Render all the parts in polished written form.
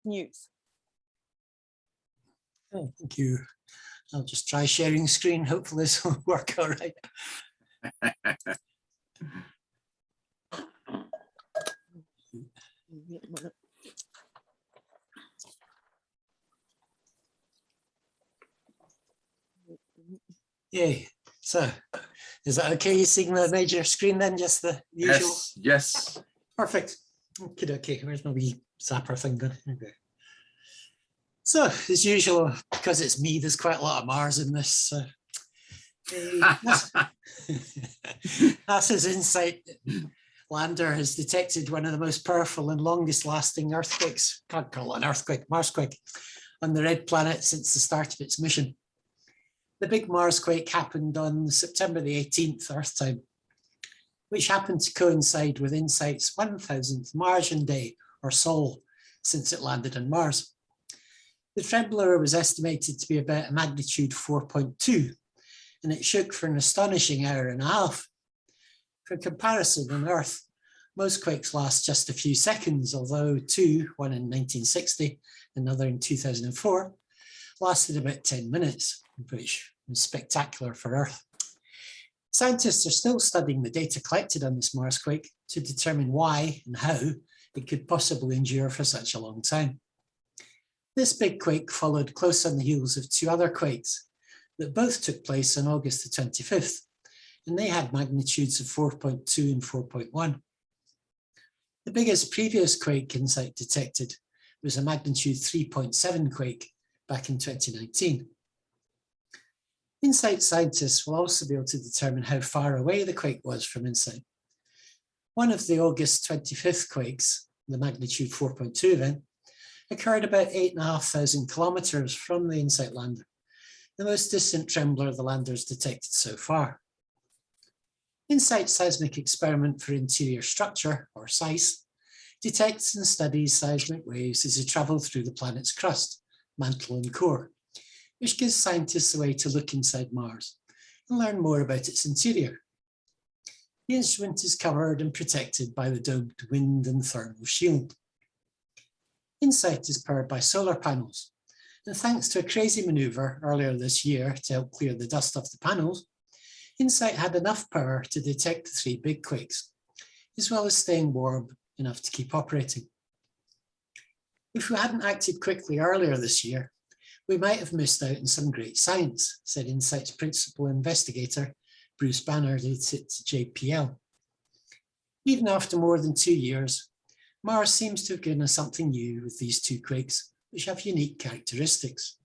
news. Oh, thank you. I'll just try sharing screen. Hopefully this will work all right. Yay. So is that okay? You seeing the major screen then? Just the usual? Yes. Perfect. Okay. Where's my wee zapper thing going? Okay. So as usual, because it's me, there's quite a lot of Mars in this. NASA's InSight lander has detected one of the most powerful and longest lasting earthquakes, can't call it an earthquake, Marsquake, on the red planet since the start of its mission. The big Marsquake happened on September the 18th Earth time, which happened to coincide with InSight's 1000th Martian day or sol since it landed on Mars. The trembler was estimated to be about a magnitude 4.2, and it shook for an astonishing hour and a half. For comparison, on Earth, most quakes last just a few seconds, although two, one in 1960, another in 2004, lasted about 10 minutes, which was spectacular for Earth. Scientists are still studying the data collected on this Marsquake to determine why and how it could possibly endure for such a long time. This big quake followed close on the heels of two other quakes that both took place on August the 25th, and they had magnitudes of 4.2 and 4.1. The biggest previous quake InSight detected was a magnitude 3.7 quake back in 2019. InSight scientists will also be able to determine how far away the quake was from InSight. One of the August 25th quakes, the magnitude 4.2 event, occurred about 8,500 kilometers from the InSight lander, the most distant trembler the lander's detected so far. InSight's seismic experiment for interior structure, or SEIS, detects and studies seismic waves as they travel through the planet's crust, mantle and core, which gives scientists a way to look inside Mars and learn more about its interior. The instrument is covered and protected by the domed wind and thermal shield. InSight is powered by solar panels, and thanks to a crazy maneuver earlier this year to help clear the dust off the panels, InSight had enough power to detect the three big quakes, as well as staying warm enough to keep operating. If we hadn't acted quickly earlier this year, we might have missed out on some great science, said InSight's principal investigator, Bruce Bannard at JPL. Even after more than 2 years, Mars seems to have given us something new with these two quakes, which have unique characteristics.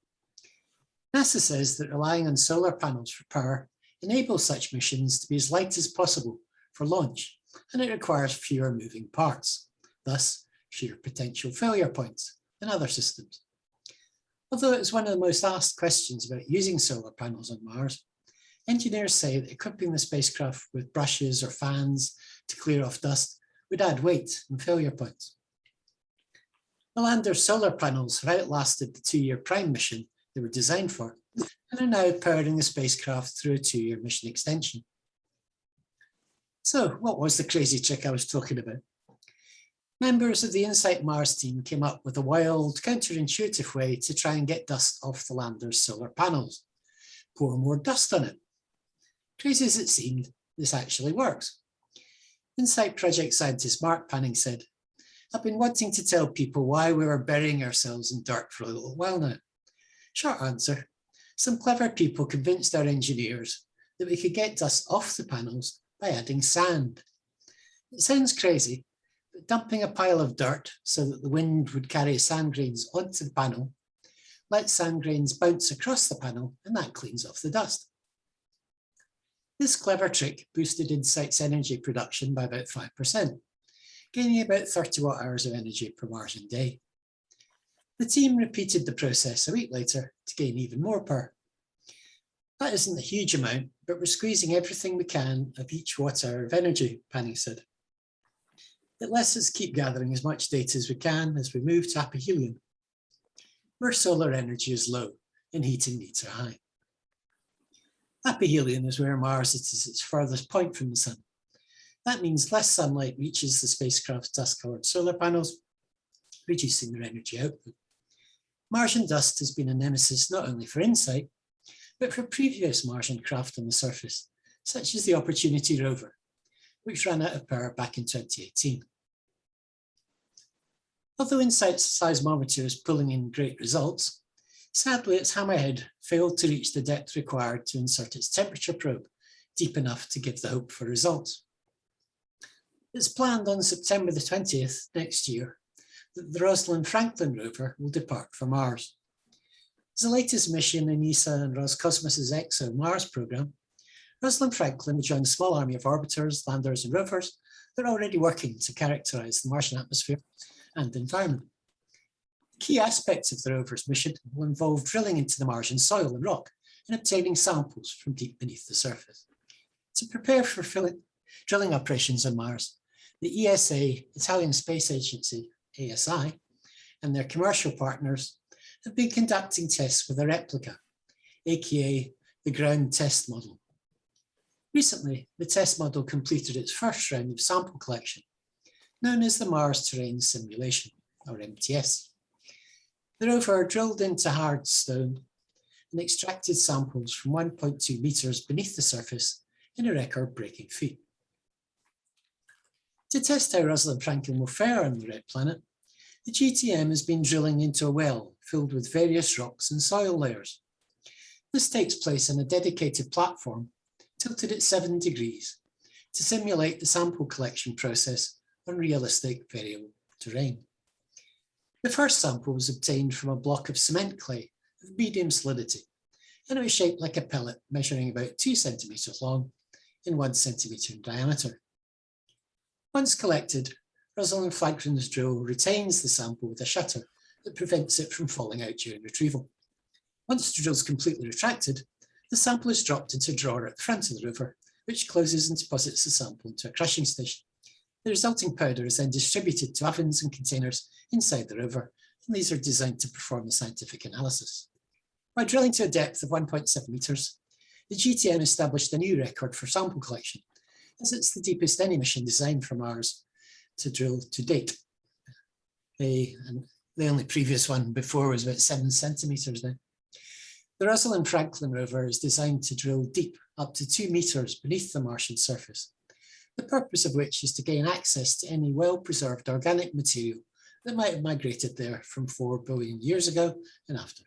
NASA says that relying on solar panels for power enables such missions to be as light as possible for launch, and it requires fewer moving parts, thus fewer potential failure points than other systems. Although it's one of the most asked questions about using solar panels on Mars, engineers say that equipping the spacecraft with brushes or fans to clear off dust would add weight and failure points. The lander's solar panels have outlasted the 2-year prime mission they were designed for, and are now powering the spacecraft through a 2-year mission extension. So what was the crazy trick I was talking about? Members of the InSight Mars team came up with a wild, counterintuitive way to try and get dust off the lander's solar panels. Pour more dust on it. Crazy as it seemed, this actually works. InSight project scientist Mark Panning said, "I've been wanting to tell people why we were burying ourselves in dirt for a little while now. Short answer, some clever people convinced our engineers that we could get dust off the panels by adding sand. It sounds crazy, but dumping a pile of dirt so that the wind would carry sand grains onto the panel lets sand grains bounce across the panel, and that cleans off the dust. This clever trick boosted InSight's energy production by about 5%, gaining about 30 watt-hours of energy per Martian day. The team repeated the process a week later to gain even more power. That isn't a huge amount, but we're squeezing everything we can of each watt-hour of energy, Panning said. It lets us keep gathering as much data as we can as we move to aphelion, where solar energy is low and heating needs are high. Aphelion is where Mars is its furthest point from the sun. That means less sunlight reaches the spacecraft's dust-covered solar panels, reducing their energy output. Martian dust has been a nemesis not only for InSight, but for previous Martian craft on the surface, such as the Opportunity Rover, which ran out of power back in 2018. Although InSight's seismometer is pulling in great results, sadly its hammerhead failed to reach the depth required to insert its temperature probe deep enough to give the hope for results. It's planned on September the 20th next year that the Rosalind Franklin rover will depart for Mars. As the latest mission in ESA and Roscosmos's ExoMars program, Rosalind Franklin will join a small army of orbiters, landers, and rovers that are already working to characterize the Martian atmosphere and environment. Key aspects of the rover's mission will involve drilling into the Martian soil and rock and obtaining samples from deep beneath the surface. To prepare for drilling operations on Mars, the ESA, Italian Space Agency, ASI, and their commercial partners have been conducting tests with a replica, aka the ground test model. Recently, the test model completed its first round of sample collection, known as the Mars Terrain Simulation, or MTS. The rover drilled into hard stone and extracted samples from 1.2 meters beneath the surface in a record-breaking feat. To test how Rosalind Franklin will fare on the red planet, the GTM has been drilling into a well filled with various rocks and soil layers. This takes place on a dedicated platform tilted at 7 degrees to simulate the sample collection process on realistic variable terrain. The first sample was obtained from a block of cement clay of medium solidity, and it was shaped like a pellet measuring about 2 centimeters long and 1 centimeter in diameter. Once collected, Rosalind Franklin's drill retains the sample with a shutter that prevents it from falling out during retrieval. Once the drill is completely retracted, the sample is dropped into a drawer at the front of the rover, which closes and deposits the sample into a crushing station. The resulting powder is then distributed to ovens and containers inside the rover, and these are designed to perform the scientific analysis. By drilling to a depth of 1.7 meters, the GTM established a new record for sample collection, as it's the deepest any mission designed for Mars to drill to date. The only previous one before was about 7 centimeters now. The Rosalind Franklin rover is designed to drill deep, up to 2 meters beneath the Martian surface, the purpose of which is to gain access to any well-preserved organic material that might have migrated there from 4 billion years ago and after.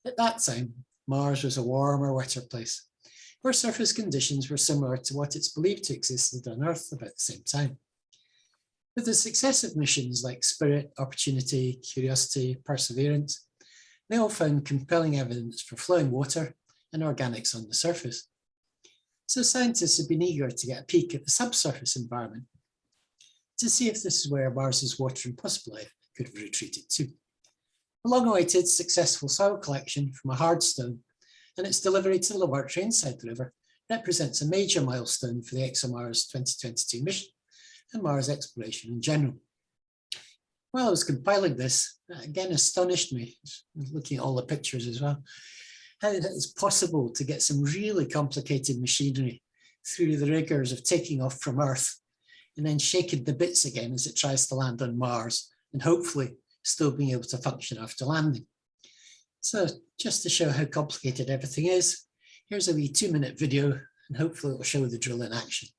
At that time, Mars was a warmer, wetter place, where surface conditions were similar to what it's believed to exist on Earth about the same time. With the successive missions like Spirit, Opportunity, Curiosity, Perseverance, they all found compelling evidence for flowing water and organics on the surface. So scientists have been eager to get a peek at the subsurface environment to see if this is where Mars's water and possible life could have retreated to. A long-awaited successful soil collection from a hard stone and its delivery to the laboratory inside the river represents a major milestone for the ExoMars 2022 mission and Mars exploration in general. While I was compiling this, again astonished me, looking at all the pictures as well, how it is possible to get some really complicated machinery through the rigors of taking off from Earth and then shaking the bits again as it tries to land on Mars and hopefully still being able to function after landing. So just to show how complicated everything is, here's a wee 2-minute video and hopefully it will show the drill in action.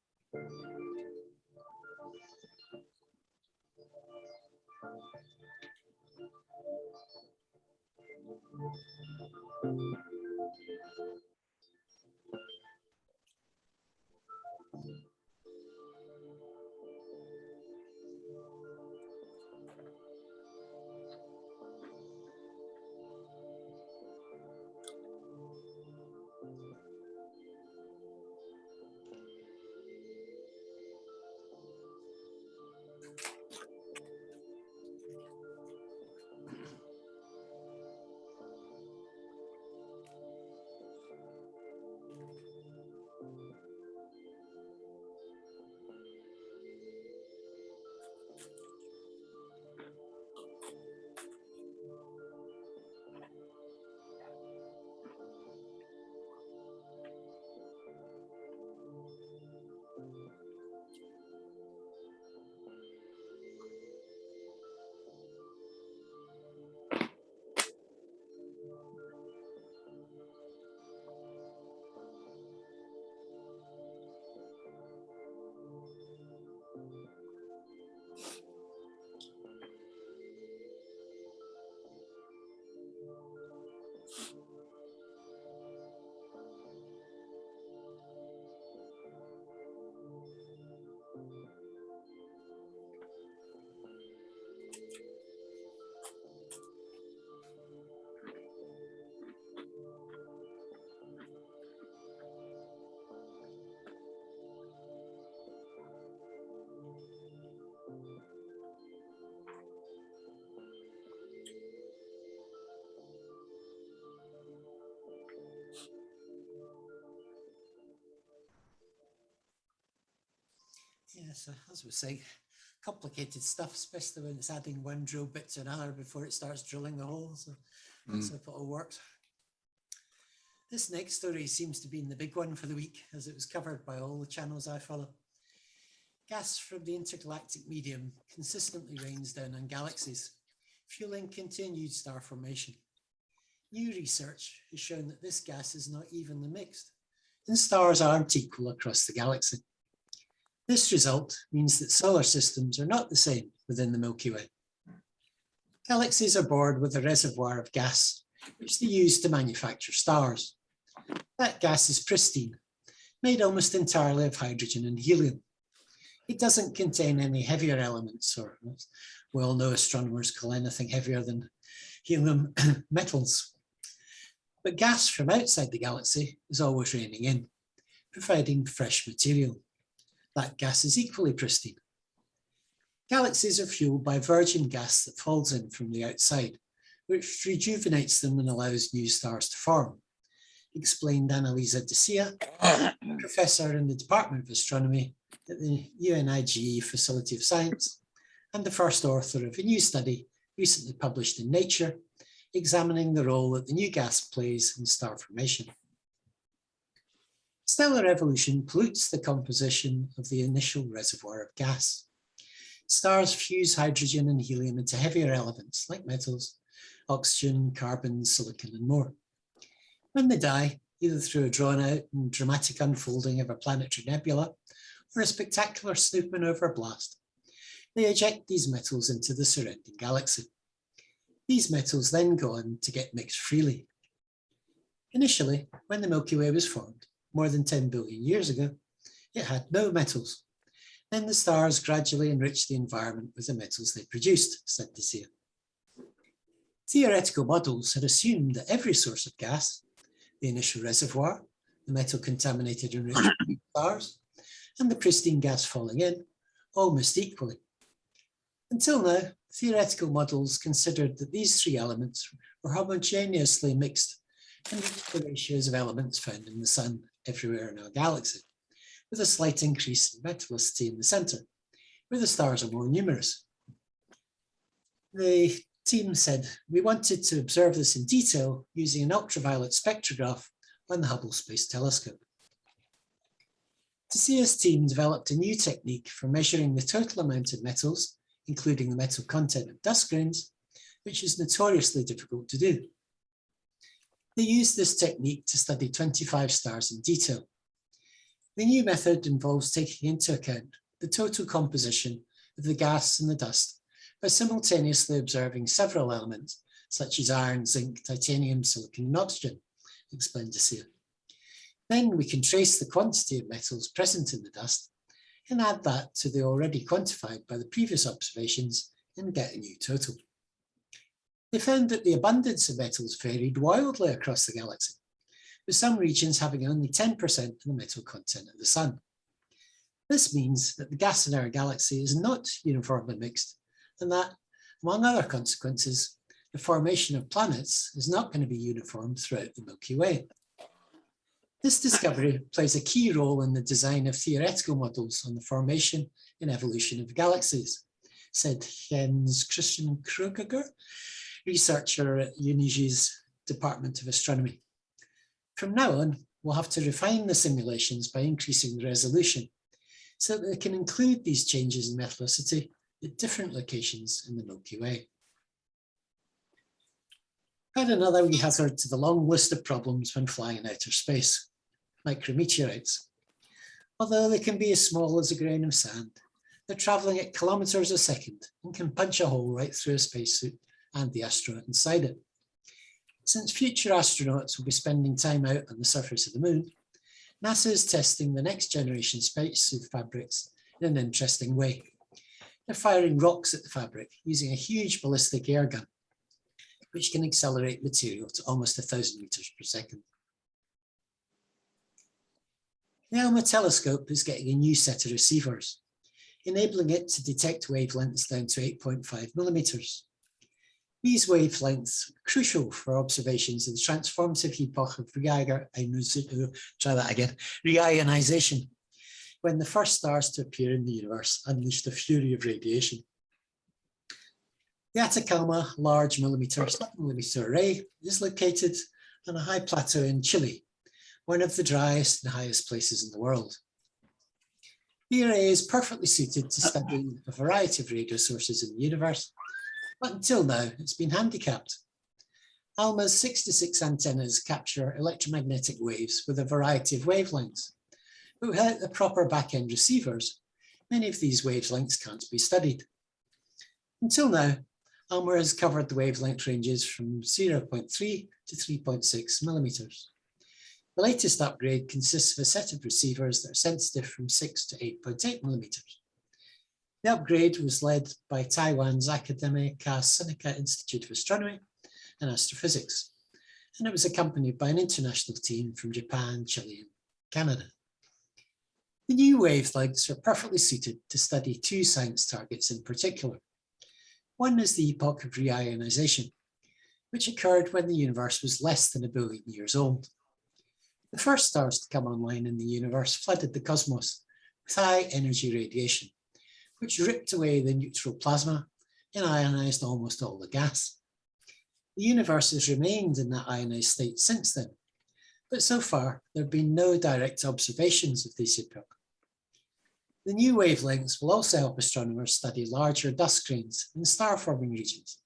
as we say, complicated stuff, especially when it's adding one drill bit to another before it starts drilling the hole. So that's how it all works. This next story seems to be the big one for the week, as it was covered by all the channels I follow. Gas from the intergalactic medium consistently rains down on galaxies, fueling continued star formation. New research has shown that this gas is not evenly mixed, and stars aren't equal across the galaxy. This result means that solar systems are not the same within the Milky Way. Galaxies are bored with a reservoir of gas, which they use to manufacture stars. That gas is pristine, made almost entirely of hydrogen and helium. It doesn't contain any heavier elements, or well, no astronomers call anything heavier than helium metals. But gas from outside the galaxy is always raining in, providing fresh material. That gas is equally pristine. Galaxies are fueled by virgin gas that falls in from the outside, which rejuvenates them and allows new stars to form, explained Annalisa Decia, professor in the Department of Astronomy at the UNIGE Facility of Science, and the first author of a new study recently published in Nature, examining the role that the new gas plays in star formation. Stellar evolution pollutes the composition of the initial reservoir of gas. Stars fuse hydrogen and helium into heavier elements like metals, oxygen, carbon, silicon, and more. When they die, either through a drawn-out and dramatic unfolding of a planetary nebula or a spectacular supernova blast, they eject these metals into the surrounding galaxy. These metals then go on to get mixed freely. Initially, when the Milky Way was formed, more than 10 billion years ago, it had no metals. Then the stars gradually enriched the environment with the metals they produced, said Decia. Theoretical models had assumed that every source of gas, the initial reservoir, the metal-contaminated enriched stars, and the pristine gas falling in, all mixed equally. Until now, theoretical models considered that these three elements were homogeneously mixed and reached the ratios of elements found in the Sun everywhere in our galaxy, with a slight increase in metallicity in the center, where the stars are more numerous. The team said, we wanted to observe this in detail using an ultraviolet spectrograph on the Hubble Space Telescope. Decia's team developed a new technique for measuring the total amount of metals, including the metal content of dust grains, which is notoriously difficult to do. They used this technique to study 25 stars in detail. The new method involves taking into account the total composition of the gas and the dust by simultaneously observing several elements, such as iron, zinc, titanium, silicon, and oxygen, explained Decia. Then we can trace the quantity of metals present in the dust and add that to the already quantified by the previous observations and get a new total. They found that the abundance of metals varied wildly across the galaxy, with some regions having only 10% of the metal content of the Sun. This means that the gas in our galaxy is not uniformly mixed, and that, among other consequences, the formation of planets is not going to be uniform throughout the Milky Way. This discovery plays a key role in the design of theoretical models on the formation and evolution of galaxies, said Jens Christian Kröger, researcher at UNIGE's Department of Astronomy. From now on, we'll have to refine the simulations by increasing the resolution so that they can include these changes in metallicity at different locations in the Milky Way. Add another wee hazard to the long list of problems when flying in outer space: micrometeorites. Although they can be as small as a grain of sand, they're traveling at kilometers a second and can punch a hole right through a spacesuit and the astronaut inside it. Since future astronauts will be spending time out on the surface of the moon, NASA is testing the next generation spacesuit fabrics in an interesting way. They're firing rocks at the fabric using a huge ballistic air gun, which can accelerate material to almost 1,000 meters per second. The ALMA telescope is getting a new set of receivers, enabling it to detect wavelengths down to 8.5 millimeters. These wavelengths are crucial for observations of the transformative epoch of reionization, when the first stars to appear in the universe unleashed a fury of radiation. The Atacama Large Millimeter Array is located on a high plateau in Chile, one of the driest and highest places in the world. The array is perfectly suited to studying a variety of radio sources in the universe, but until now it's been handicapped. ALMA's 66 antennas capture electromagnetic waves with a variety of wavelengths, but without the proper back-end receivers, many of these wavelengths can't be studied. Until now, ALMA has covered the wavelength ranges from 0.3 to 3.6 millimeters. The latest upgrade consists of a set of receivers that are sensitive from 6 to 8.8 millimeters. The upgrade was led by Taiwan's Academia Sinica Institute of Astronomy and Astrophysics, and it was accompanied by an international team from Japan, Chile, and Canada. The new wavelengths are perfectly suited to study two science targets in particular. One is the epoch of reionization, which occurred when the universe was less than 1 billion years old. The first stars to come online in the universe flooded the cosmos with high energy radiation, which ripped away the neutral plasma and ionized almost all the gas. The universe has remained in that ionized state since then, but so far there have been no direct observations of this epoch. The new wavelengths will also help astronomers study larger dust grains in star-forming regions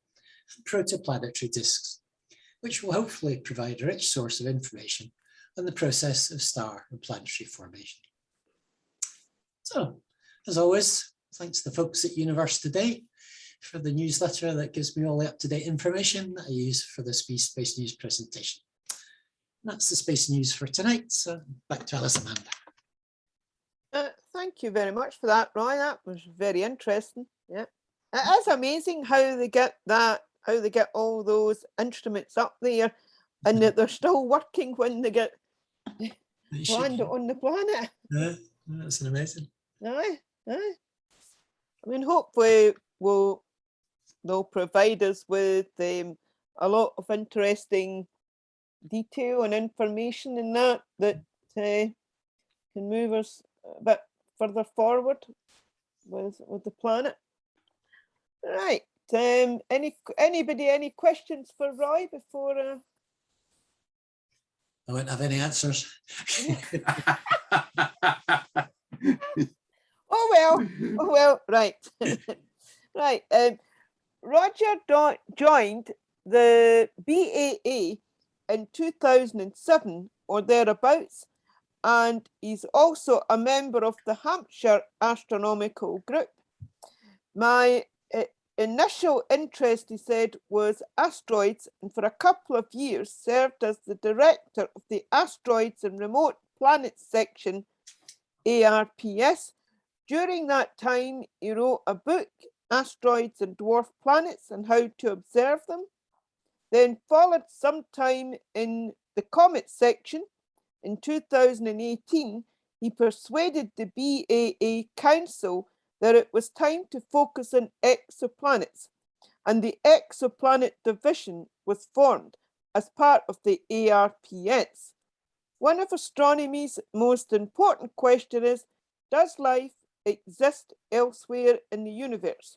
and protoplanetary disks, which will hopefully provide a rich source of information on the process of star and planetary formation. So, as always, thanks to the folks at Universe Today for the newsletter that gives me all the up-to-date information that I use for the Space News presentation. And that's the Space News for tonight, so back to Alice Amanda. Thank you very much for that, Roy. That was very interesting. Yeah, it is amazing how they get that, how they get all those instruments up there, and that they're still working when they get landed on the planet. Yeah, that's amazing. Aye. I mean, hopefully they'll provide us with a lot of interesting detail and information in that can move us a bit further forward with the planet. Right. Anybody any questions for Roy before? I won't have any answers. Oh well, right. Right. Roger joined the BAA in 2007 or thereabouts, and he's also a member of the Hampshire Astronomical Group. My initial interest, he said, was asteroids, and for a couple of years served as the director of the Asteroids and Remote Planets section, ARPS. During that time, he wrote a book, Asteroids and Dwarf Planets and How to Observe Them. Then followed some time in the Comets section. In 2018, he persuaded the BAA Council that it was time to focus on exoplanets, and the Exoplanet division was formed as part of the ARPS. One of astronomy's most important questions is, does life exist elsewhere in the universe?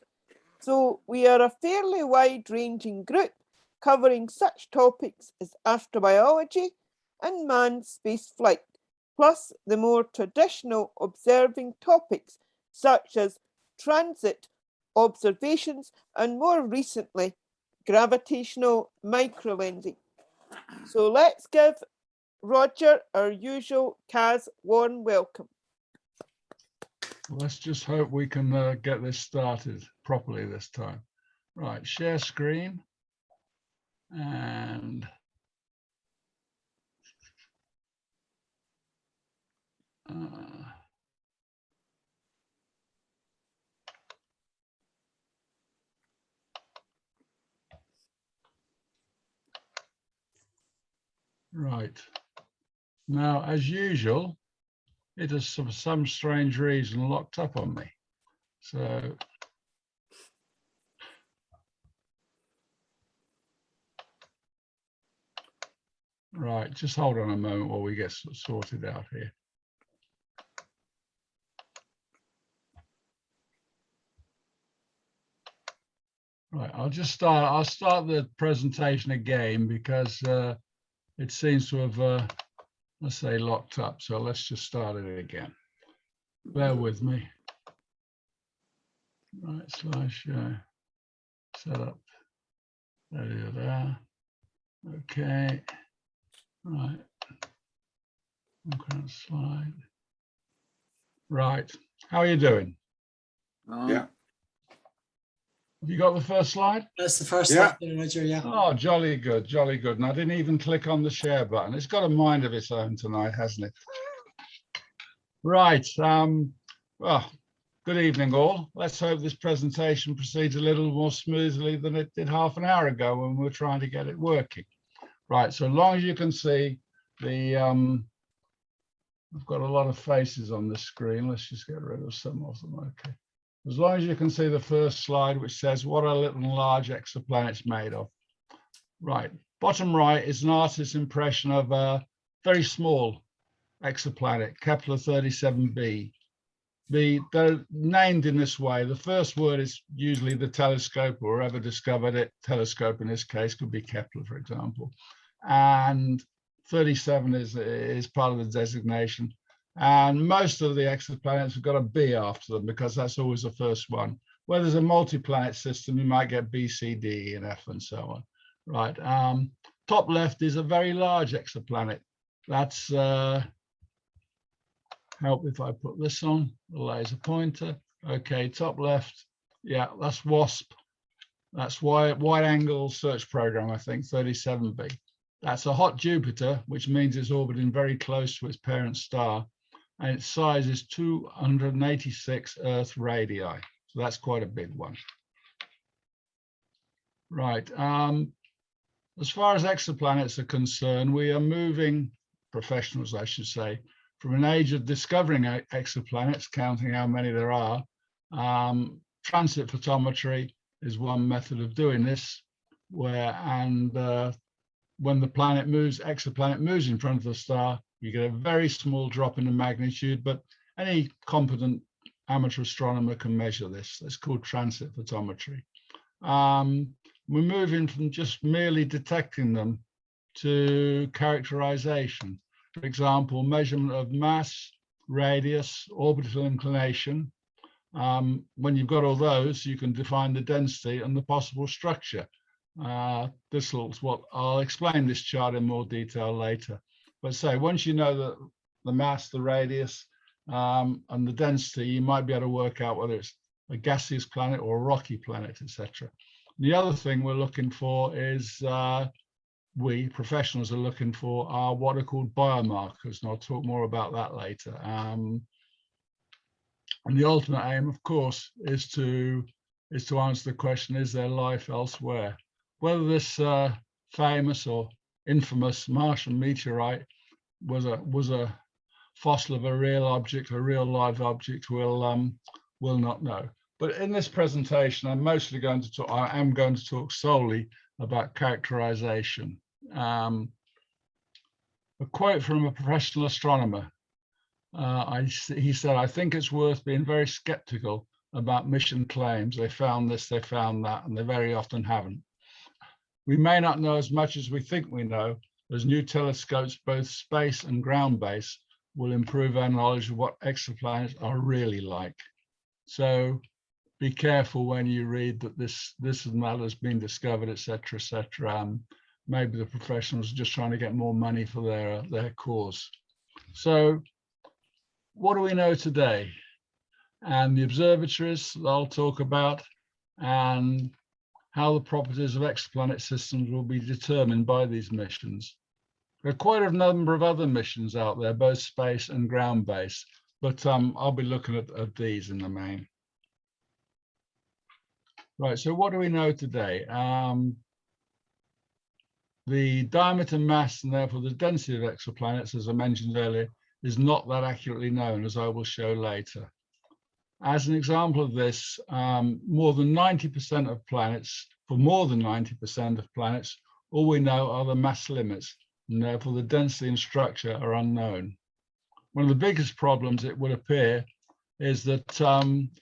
So we are a fairly wide-ranging group covering such topics as astrobiology and manned spaceflight, plus the more traditional observing topics such as transit, observations, and more recently, gravitational microlensing. So let's give Roger our usual Kaz warm welcome. Let's just hope we can get this started properly this time. Right, share screen. And right. Now, as usual, it has for some strange reason locked up on me. So right, just hold on a moment while we get sorted out here. Right, I'll start the presentation again because it seems to have, let's say, locked up. So let's just start it again. Bear with me. Right, slideshow, set up. There. Okay. Right. Current slide. Right. How are you doing? Yeah. Have you got the first slide? That's the first Yeah. slide there, Roger, yeah. Oh, jolly good, jolly good. And I didn't even click on the share button. It's got a mind of its own tonight, hasn't it? Right. Well, good evening, all. Let's hope this presentation proceeds a little more smoothly than it did half an hour ago when we were trying to get it working. Right. So long as you can see the, I've got a lot of faces on the screen. Let's just get rid of some of them. Okay. As long as you can see the first slide, which says what are little and large exoplanets made of. Right. Bottom right is an artist's impression of a very small exoplanet, Kepler 37b. They're named in this way. The first word is usually the telescope, or whoever discovered it. Telescope in this case could be Kepler, for example. And 37 is part of the designation. And most of the exoplanets have got a B after them because that's always the first one. Where there's a multi-planet system, you might get B, C, D, and F, and so on. Right. Top left is a very large exoplanet. That's help if I put this on the laser pointer. Okay, top left. Yeah, that's WASP. That's wide angle search program, I think, 37b. That's a hot Jupiter, which means it's orbiting very close to its parent star. And its size is 286 Earth radii. So that's quite a big one. Right. As far as exoplanets are concerned, we are moving, professionals, I should say, from an age of discovering exoplanets, counting how many there are. Transit photometry is one method of doing this, when the exoplanet moves in front of the star, you get a very small drop in the magnitude, but any competent amateur astronomer can measure this. It's called transit photometry. We're moving from just merely detecting them to characterization. For example, measurement of mass, radius, orbital inclination. When you've got all those, you can define the density and the possible structure. This is what I'll explain this chart in more detail later. But say once you know the mass, the radius, and the density, you might be able to work out whether it's a gaseous planet or a rocky planet, etc. The other thing we're looking for is we professionals are looking for are what are called biomarkers, and I'll talk more about that later. And the ultimate aim, of course, is to answer the question: is there life elsewhere? Whether this famous or infamous Martian meteorite was a fossil of a real object, a real live object, we'll not know. But in this presentation, I'm going to talk solely about characterization. A quote from a professional astronomer. He said, "I think it's worth being very skeptical about mission claims. They found this, they found that, and they very often haven't. We may not know as much as we think we know, as new telescopes, both space and ground-based, will improve our knowledge of what exoplanets are really like. So be careful when you read that this and that has been discovered, etc., etc. Maybe the professionals are just trying to get more money for their cause. So what do we know today? And the observatories that I'll talk about, and how the properties of exoplanet systems will be determined by these missions. There are quite a number of other missions out there, both space and ground-based, but I'll be looking at these in the main. Right, so what do we know today? The diameter, mass, and therefore the density of exoplanets, as I mentioned earlier, is not that accurately known, as I will show later. As an example of this, more than 90% of planets, all we know are the mass limits, and therefore the density and structure are unknown. One of the biggest problems, it would appear, is that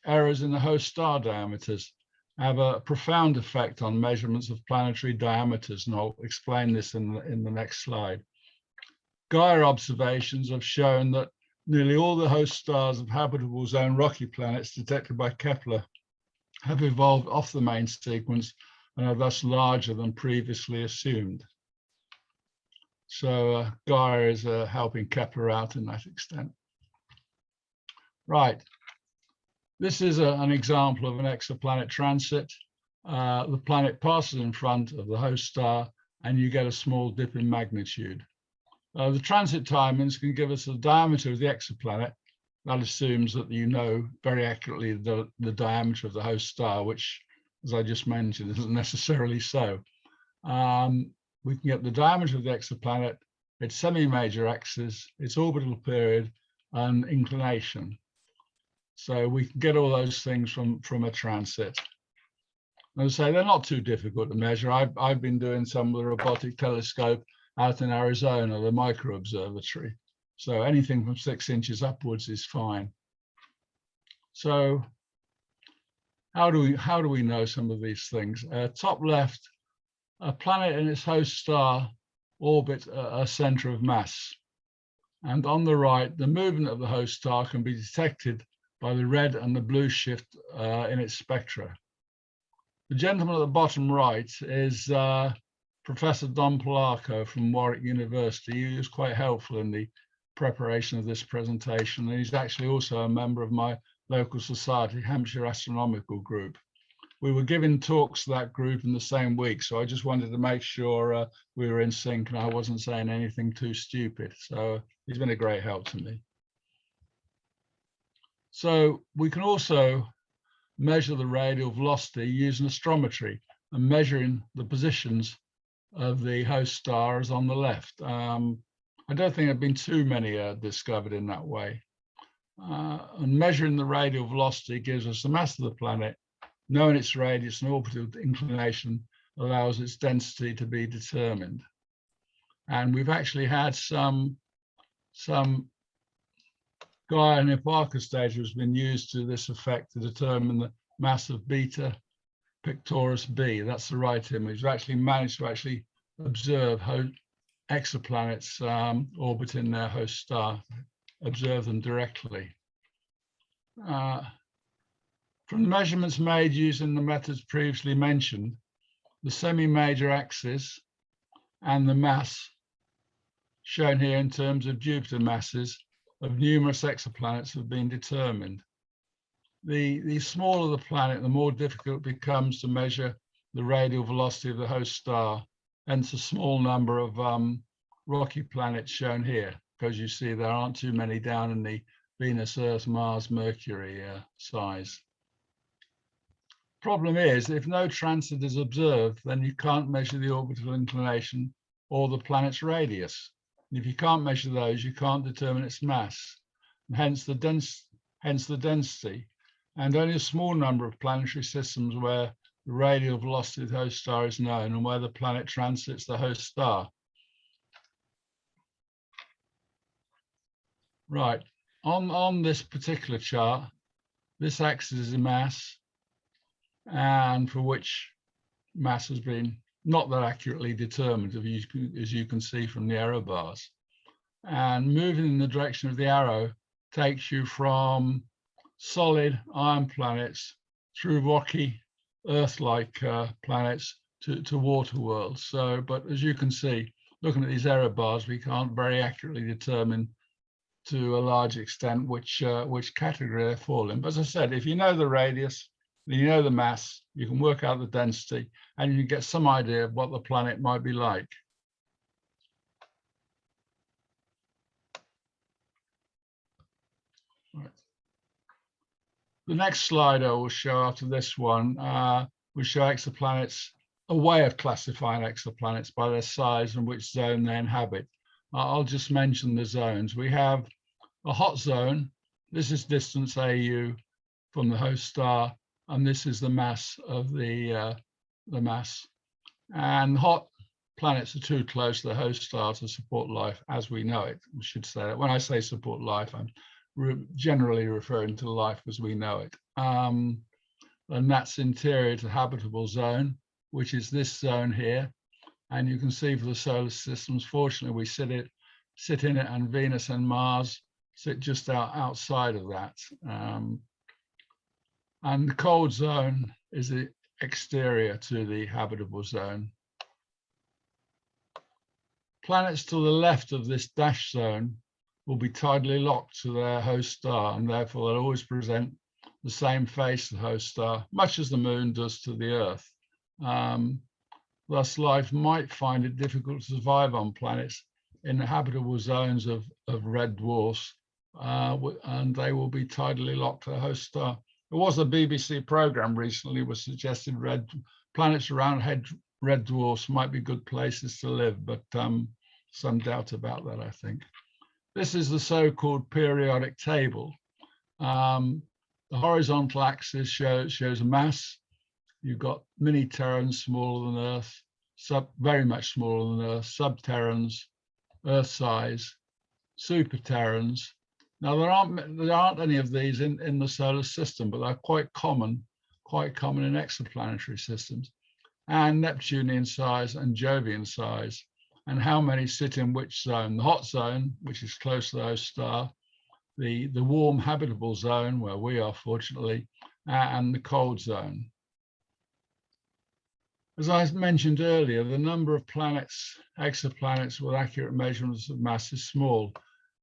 errors in the host star diameters. have a profound effect on measurements of planetary diameters, and I'll explain this in the next slide. Gaia observations have shown that nearly all the host stars of habitable zone rocky planets detected by Kepler have evolved off the main sequence and are thus larger than previously assumed. So Gaia is helping Kepler out in that extent. Right. This is an example of an exoplanet transit. The planet passes in front of the host star and you get a small dip in magnitude. The transit timings can give us the diameter of the exoplanet. That assumes that you know very accurately the diameter of the host star, which, as I just mentioned, isn't necessarily so. We can get the diameter of the exoplanet, its semi-major axis, its orbital period, and inclination. So we can get all those things from a transit. As I say, they're not too difficult to measure. I've been doing some with a robotic telescope out in Arizona, the Microobservatory. So anything from 6 inches upwards is fine. So how do we know some of these things? Top left, a planet and its host star orbit a center of mass. And on the right, the movement of the host star can be detected by the red and the blue shift in its spectra. The gentleman at the bottom right is Professor Don Plato from Warwick University. He was quite helpful in the preparation of this presentation. And he's actually also a member of my local society, Hampshire Astronomical Group. We were giving talks to that group in the same week, so I just wanted to make sure we were in sync and I wasn't saying anything too stupid. So he's been a great help to me. So we can also measure the radial velocity using astrometry and measuring the positions of the host stars on the left. I don't think there have been too many discovered in that way. And measuring the radial velocity gives us the mass of the planet. Knowing its radius and orbital inclination allows its density to be determined. And we've actually had some Gaia and Hipparchus data has been used to this effect to determine the mass of Beta Pictoris b. That's the right image. We've actually managed to observe exoplanets orbiting their host star, observe them directly. From the measurements made using the methods previously mentioned, the semi-major axis and the mass shown here in terms of Jupiter masses of numerous exoplanets have been determined. The smaller the planet, the more difficult it becomes to measure the radial velocity of the host star, hence a small number of rocky planets shown here, because you see there aren't too many down in the Venus, Earth, Mars, Mercury size. Problem is, if no transit is observed, then you can't measure the orbital inclination or the planet's radius. And if you can't measure those, you can't determine its mass, and hence the density. And only a small number of planetary systems where the radial velocity of the host star is known and where the planet transits the host star. Right, on this particular chart, this axis is a mass, and for which mass has been not that accurately determined, as you can see from the arrow bars. And moving in the direction of the arrow takes you from solid iron planets through rocky Earth-like planets to water worlds. So, but as you can see, looking at these arrow bars, we can't very accurately determine to a large extent which category they fall in. But as I said, if you know the radius, you know the mass, you can work out the density, and you can get some idea of what the planet might be like. Right. The next slide I will show after this one will show exoplanets, a way of classifying exoplanets by their size and which zone they inhabit. I'll just mention the zones. We have a hot zone. This is distance AU from the host star, and this is the mass of the mass. And hot planets are too close to the host star to support life as we know it. We should say that. When I say support life, I'm generally referring to life as we know it. and that's interior to habitable zone, which is this zone here. And you can see for the solar systems, fortunately, we sit in it, and Venus and Mars sit just outside of that. And the cold zone is the exterior to the habitable zone. Planets to the left of this dash zone will be tidally locked to their host star, and therefore they'll always present the same face to the host star, much as the moon does to the Earth. Thus, life might find it difficult to survive on planets in the habitable zones of red dwarfs, and they will be tidally locked to the host star. There was a BBC program recently which suggested planets around red dwarfs might be good places to live, but some doubt about that, I think. This is the so-called periodic table. The horizontal axis shows mass. You've got mini-terrans smaller than Earth, very much smaller than Earth, sub-terrans, Earth size, super-terrans. Now there aren't any of these in the solar system, but they're quite common in exoplanetary systems, and Neptunian size and Jovian size, and how many sit in which zone. The hot zone, which is close to the host star, the warm habitable zone, where we are fortunately, and the cold zone. As I mentioned earlier, the number of planets, exoplanets with accurate measurements of mass is small,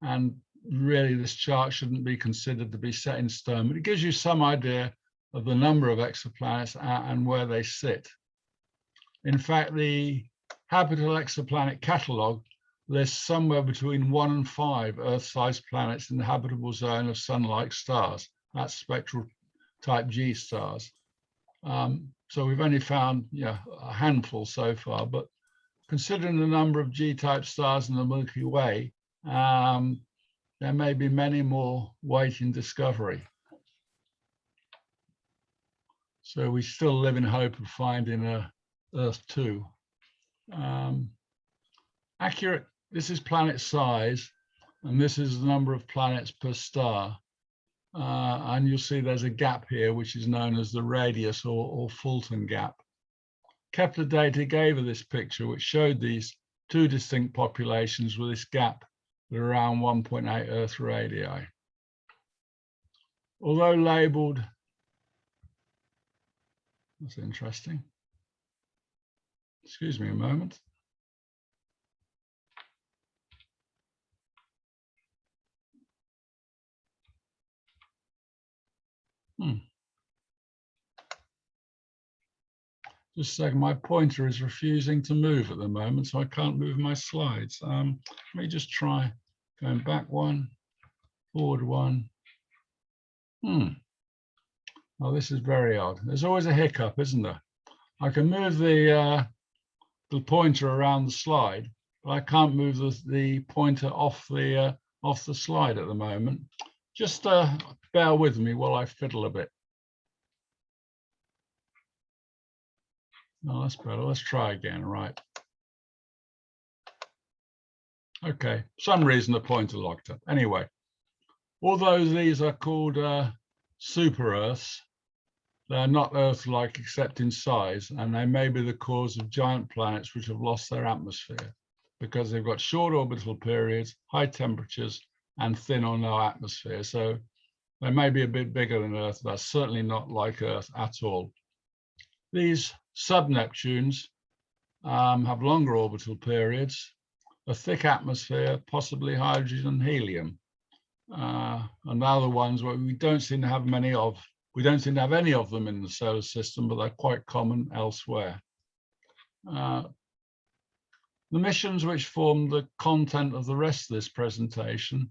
and really this chart shouldn't be considered to be set in stone, but it gives you some idea of the number of exoplanets and where they sit. In fact, the Habitable Exoplanet Catalogue lists somewhere between 1 and 5 Earth-sized planets in the habitable zone of Sun-like stars. That's spectral type G stars. So we've only found a handful so far, but considering the number of G-type stars in the Milky Way, there may be many more waiting discovery. So we still live in hope of finding Earth 2. Accurate, this is planet size, and this is the number of planets per star. And you'll see there's a gap here, which is known as the radius or Fulton gap. Kepler data gave us this picture, which showed these two distinct populations with this gap at around 1.8 Earth radii. Although labeled, that's interesting. Excuse me a moment. Just a second, my pointer is refusing to move at the moment, so I can't move my slides. Let me just try going back one, forward one. Oh, this is very odd. There's always a hiccup, isn't there? I can move the pointer around the slide, but I can't move the pointer off the slide at the moment. Just bear with me while I fiddle a bit. No, that's better. Let's try again. Right. Okay. For some reason the pointer locked up. Anyway, although these are called super Earths, they're not Earth-like except in size, and they may be the cause of giant planets which have lost their atmosphere because they've got short orbital periods, high temperatures, and thin or no atmosphere. So they may be a bit bigger than Earth, but certainly not like Earth at all. These sub-Neptunes have longer orbital periods, a thick atmosphere, possibly hydrogen and helium. And they're the ones where we don't seem to have many of. We don't seem to have any of them in the solar system, but they're quite common elsewhere. The missions which form the content of the rest of this presentation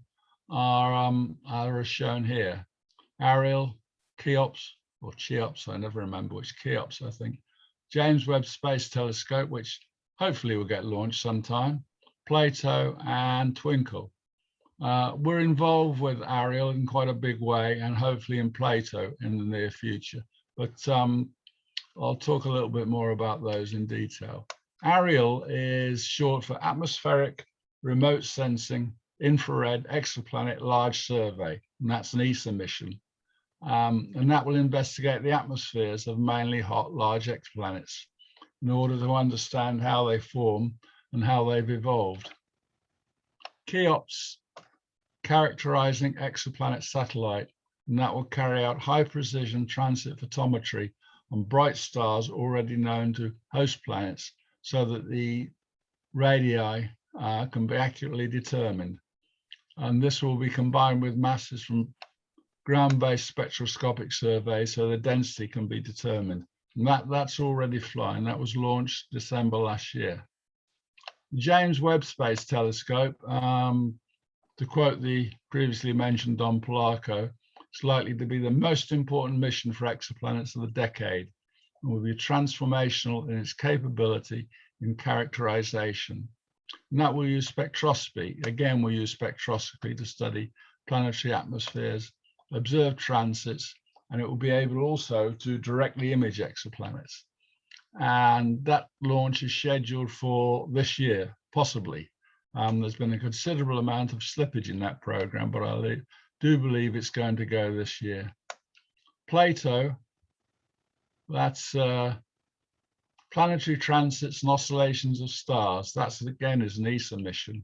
are as shown here. Ariel, CLIOPS, or CHEOPS, I never remember which, CHEOPS, I think. James Webb Space Telescope, which hopefully will get launched sometime, Plato, and Twinkle. We're involved with Ariel in quite a big way, and hopefully in Plato in the near future. But I'll talk a little bit more about those in detail. Ariel is short for Atmospheric Remote Sensing Infrared Exoplanet Large Survey, and that's an ESA mission. And that will investigate the atmospheres of mainly hot large exoplanets in order to understand how they form and how they've evolved. CLIOPS, characterising exoplanet satellite, and that will carry out high precision transit photometry on bright stars already known to host planets so that the radii can be accurately determined. And this will be combined with masses from ground-based spectroscopic surveys so the density can be determined. And that's already flying. That was launched December last year. James Webb Space Telescope, to quote the previously mentioned Don Plato, it's likely to be the most important mission for exoplanets of the decade and will be transformational in its capability in characterization. And that will use spectroscopy. Again, we'll use spectroscopy to study planetary atmospheres, observe transits, and it will be able also to directly image exoplanets. And that launch is scheduled for this year, possibly. There's been a considerable amount of slippage in that program, but I do believe it's going to go this year. Plato, that's planetary transits and oscillations of stars. That's again is an ESA mission.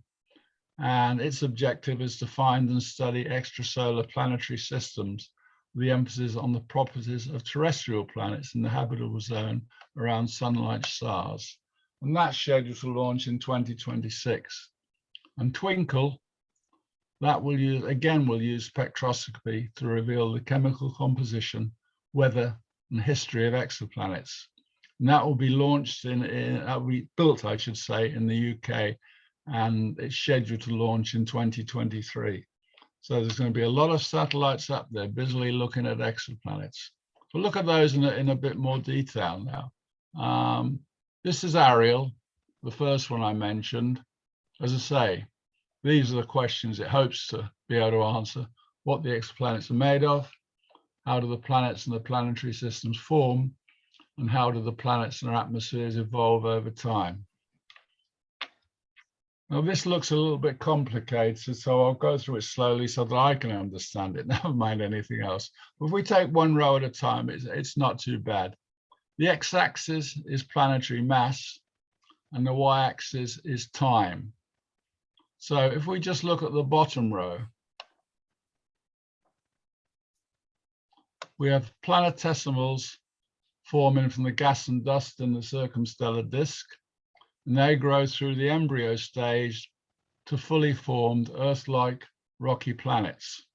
And its objective is to find and study extrasolar planetary systems with the emphasis on the properties of terrestrial planets in the habitable zone around sun-like stars. And that's scheduled to launch in 2026. And Twinkle, that will use, again, will use spectroscopy to reveal the chemical composition, weather, and history of exoplanets. And that will be launched built, I should say, in the UK, and it's scheduled to launch in 2023. So there's going to be a lot of satellites up there busily looking at exoplanets. We'll look at those in a bit more detail now. This is Ariel, the first one I mentioned. As I say, these are the questions it hopes to be able to answer. What the exoplanets are made of, how do the planets and the planetary systems form, and how do the planets and their atmospheres evolve over time. Now, this looks a little bit complicated, so I'll go through it slowly so that I can understand it, never mind anything else. But if we take one row at a time, it's not too bad. The x-axis is planetary mass, and the y-axis is time. So if we just look at the bottom row, we have planetesimals forming from the gas and dust in the circumstellar disk, and they grow through the embryo stage to fully formed Earth-like rocky planets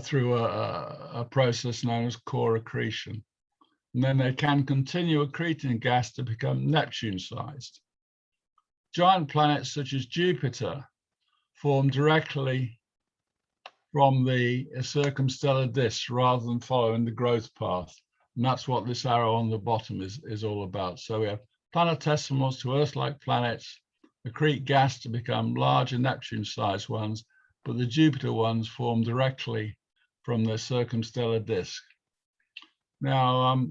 through a process known as core accretion. And then they can continue accreting gas to become Neptune-sized. Giant planets such as Jupiter form directly from the circumstellar disk rather than following the growth path. And that's what this arrow on the bottom is all about. So we have planetesimals to Earth-like planets, accrete gas to become larger Neptune-sized ones, but the Jupiter ones form directly from the circumstellar disk. Now,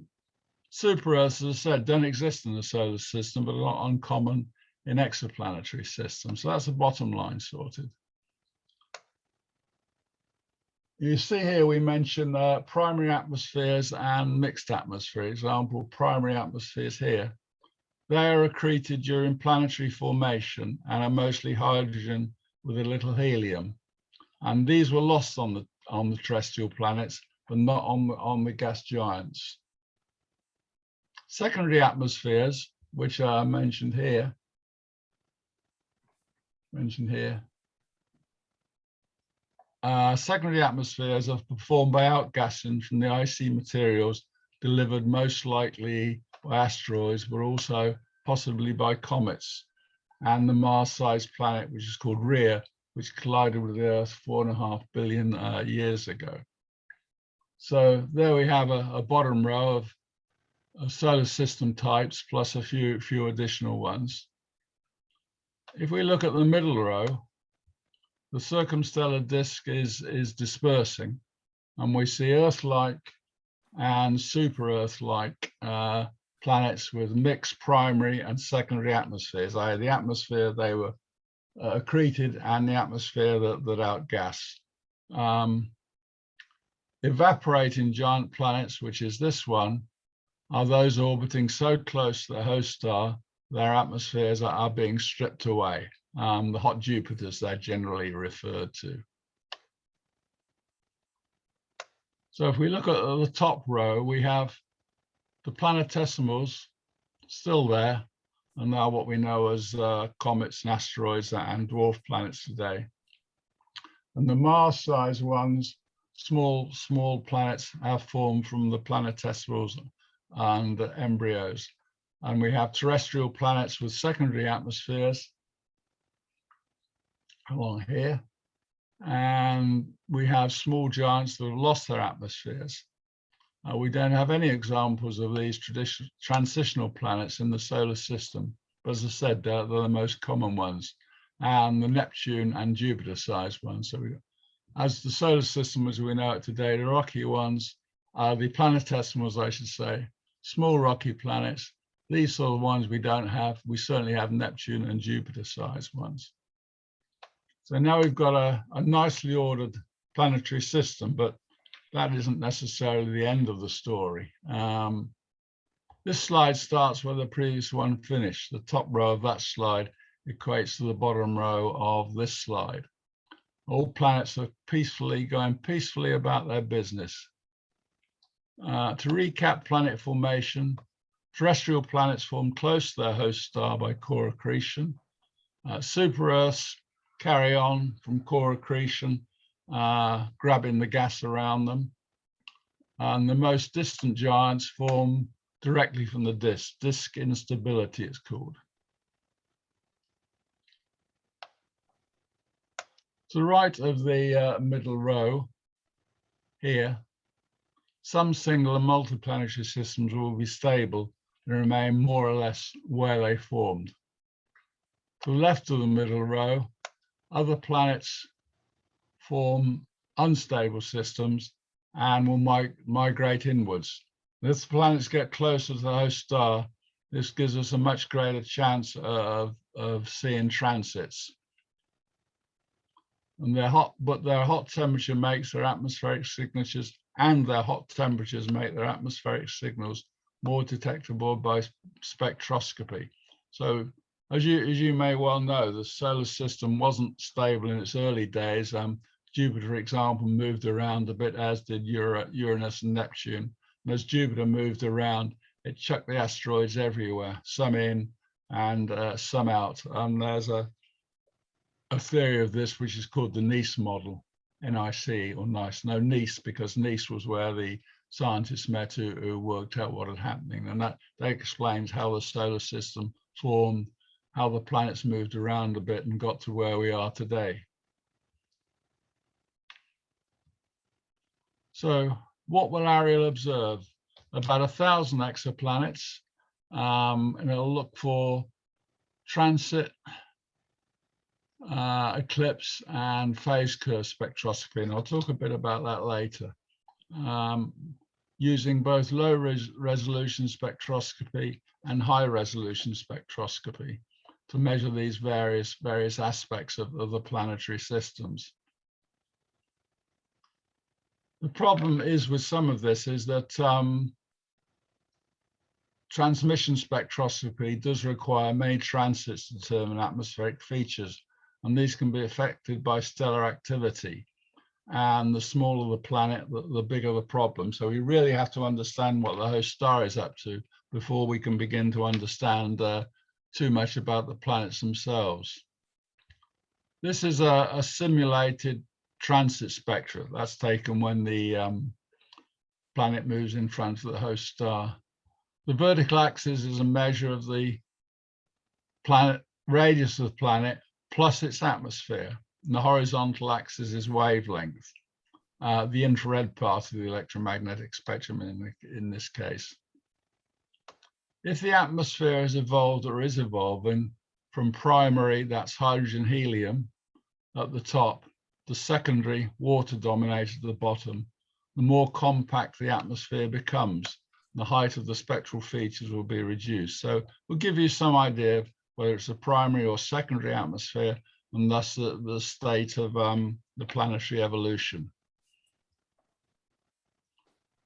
super-Earths, as I said, don't exist in the solar system, but are not uncommon in exoplanetary systems. So that's the bottom line sorted. You see here we mention primary atmospheres and mixed atmosphere. Example, primary atmospheres here. They are accreted during planetary formation and are mostly hydrogen with a little helium. And these were lost on the terrestrial planets, but not on the gas giants. Secondary atmospheres, which are mentioned here. Secondary atmospheres are performed by outgassing from the icy materials delivered most likely by asteroids, but also possibly by comets and the Mars-sized planet, which is called Rhea, which collided with the Earth 4.5 billion years ago. So there we have a bottom row of solar system types plus a few additional ones. If we look at the middle row, the circumstellar disk is dispersing, and we see Earth-like and super-Earth-like planets with mixed primary and secondary atmospheres, i.e. the atmosphere they were accreted and the atmosphere that outgassed. evaporating giant planets, which is this one, are those orbiting so close to the host star, their atmospheres are being stripped away. The hot Jupiters, they're generally referred to. So if we look at the top row, we have the planetesimals still there, and now what we know as comets and asteroids and dwarf planets today. And the Mars-sized ones, small planets, have formed from the planetesimals and the embryos. And we have terrestrial planets with secondary atmospheres along here. And we have small giants that have lost their atmospheres. We don't have any examples of these transitional planets in the solar system. But as I said, they're the most common ones, and the Neptune and Jupiter-sized ones. So as the solar system as we know it today, the rocky ones are the planetesimals, I should say, small rocky planets. These are the ones we don't have. We certainly have Neptune and Jupiter-sized ones. So now we've got a nicely ordered planetary system, but that isn't necessarily the end of the story. This slide starts where the previous one finished. The top row of that slide equates to the bottom row of this slide. All planets are going peacefully about their business. To recap planet formation, terrestrial planets form close to their host star by core accretion. Super-Earths carry on from core accretion, grabbing the gas around them. And the most distant giants form directly from the disk instability it's called. To the right of the middle row here, some single and multiplanetary systems will be stable and remain more or less where they formed. To the left of the middle row, other planets form unstable systems and will migrate inwards. As the planets get closer to the host star, this gives us a much greater chance of seeing transits. And their hot temperature makes their atmospheric signatures, and their hot temperatures make their atmospheric signals more detectable by spectroscopy. So as you may well know, the solar system wasn't stable in its early days. Jupiter, for example, moved around a bit, as did Uranus and Neptune. And as Jupiter moved around, it chucked the asteroids everywhere, some in and some out. And there's a theory of this, which is called the NICE model, N-I-C or NICE. No, NICE, because NICE was where the scientists met who worked out what had happening. And that explains how the solar system formed, how the planets moved around a bit and got to where we are today. So what will Ariel observe? About 1,000 exoplanets, and it'll look for transit, eclipse, and phase curve spectroscopy, and I'll talk a bit about that later. Using both low resolution spectroscopy and high resolution spectroscopy to measure these various aspects of the planetary systems. The problem is with some of this is that transmission spectroscopy does require many transits to determine atmospheric features, and these can be affected by stellar activity. And the smaller the planet, the bigger the problem. So we really have to understand what the host star is up to before we can begin to understand too much about the planets themselves. This is a simulated transit spectra that's taken when the planet moves in front of the host star. The vertical axis is a measure of the planet radius of the planet plus its atmosphere. And the horizontal axis is wavelength, the infrared part of the electromagnetic spectrum in this case. If the atmosphere has evolved or is evolving from primary, that's hydrogen, helium at the top, the secondary, water dominated at the bottom, the more compact the atmosphere becomes, the height of the spectral features will be reduced. So we'll give you some idea of whether it's a primary or secondary atmosphere, and thus the state of the planetary evolution.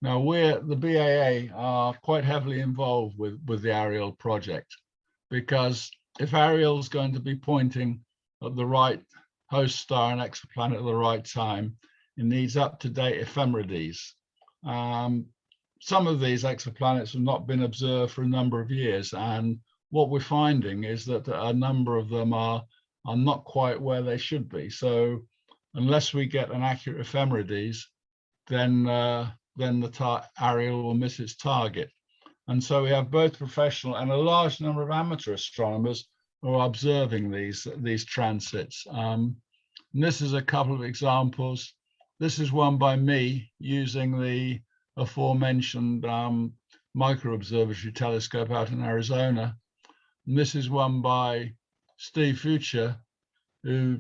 Now, the BAA are quite heavily involved with the Ariel project, because if Ariel's going to be pointing at the right host star and exoplanet at the right time, it needs up-to-date ephemerides. Some of these exoplanets have not been observed for a number of years, and what we're finding is that a number of them are not quite where they should be. So unless we get an accurate ephemerides, then the Ariel will miss its target. And so we have both professional and a large number of amateur astronomers who are observing these transits. And this is a couple of examples. This is one by me using the aforementioned micro observatory telescope out in Arizona. And this is one by Steve Fuchs, who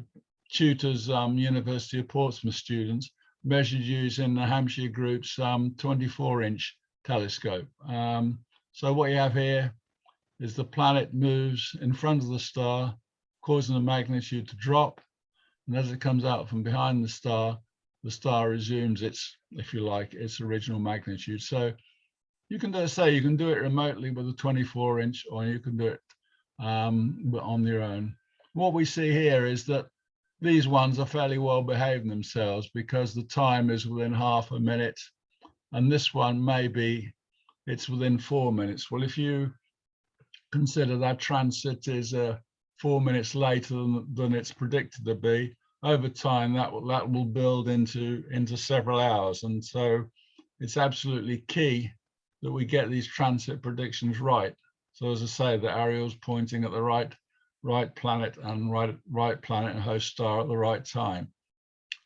tutors University of Portsmouth students, measured using the Hampshire Group's 24-inch telescope. So what you have here is the planet moves in front of the star, causing the magnitude to drop. And as it comes out from behind the star resumes its, if you like, its original magnitude. So you can do it remotely with a 24-inch, or you can do it on your own. What we see here is that these ones are fairly well behaving themselves, because the time is within half a minute, and this one maybe it's within 4 minutes. Well, if you consider that transit is 4 minutes later than it's predicted to be, over time that will build into several hours. And so it's absolutely key that we get these transit predictions right. So as I say, the Ariel's pointing at the right planet and right planet and host star at the right time.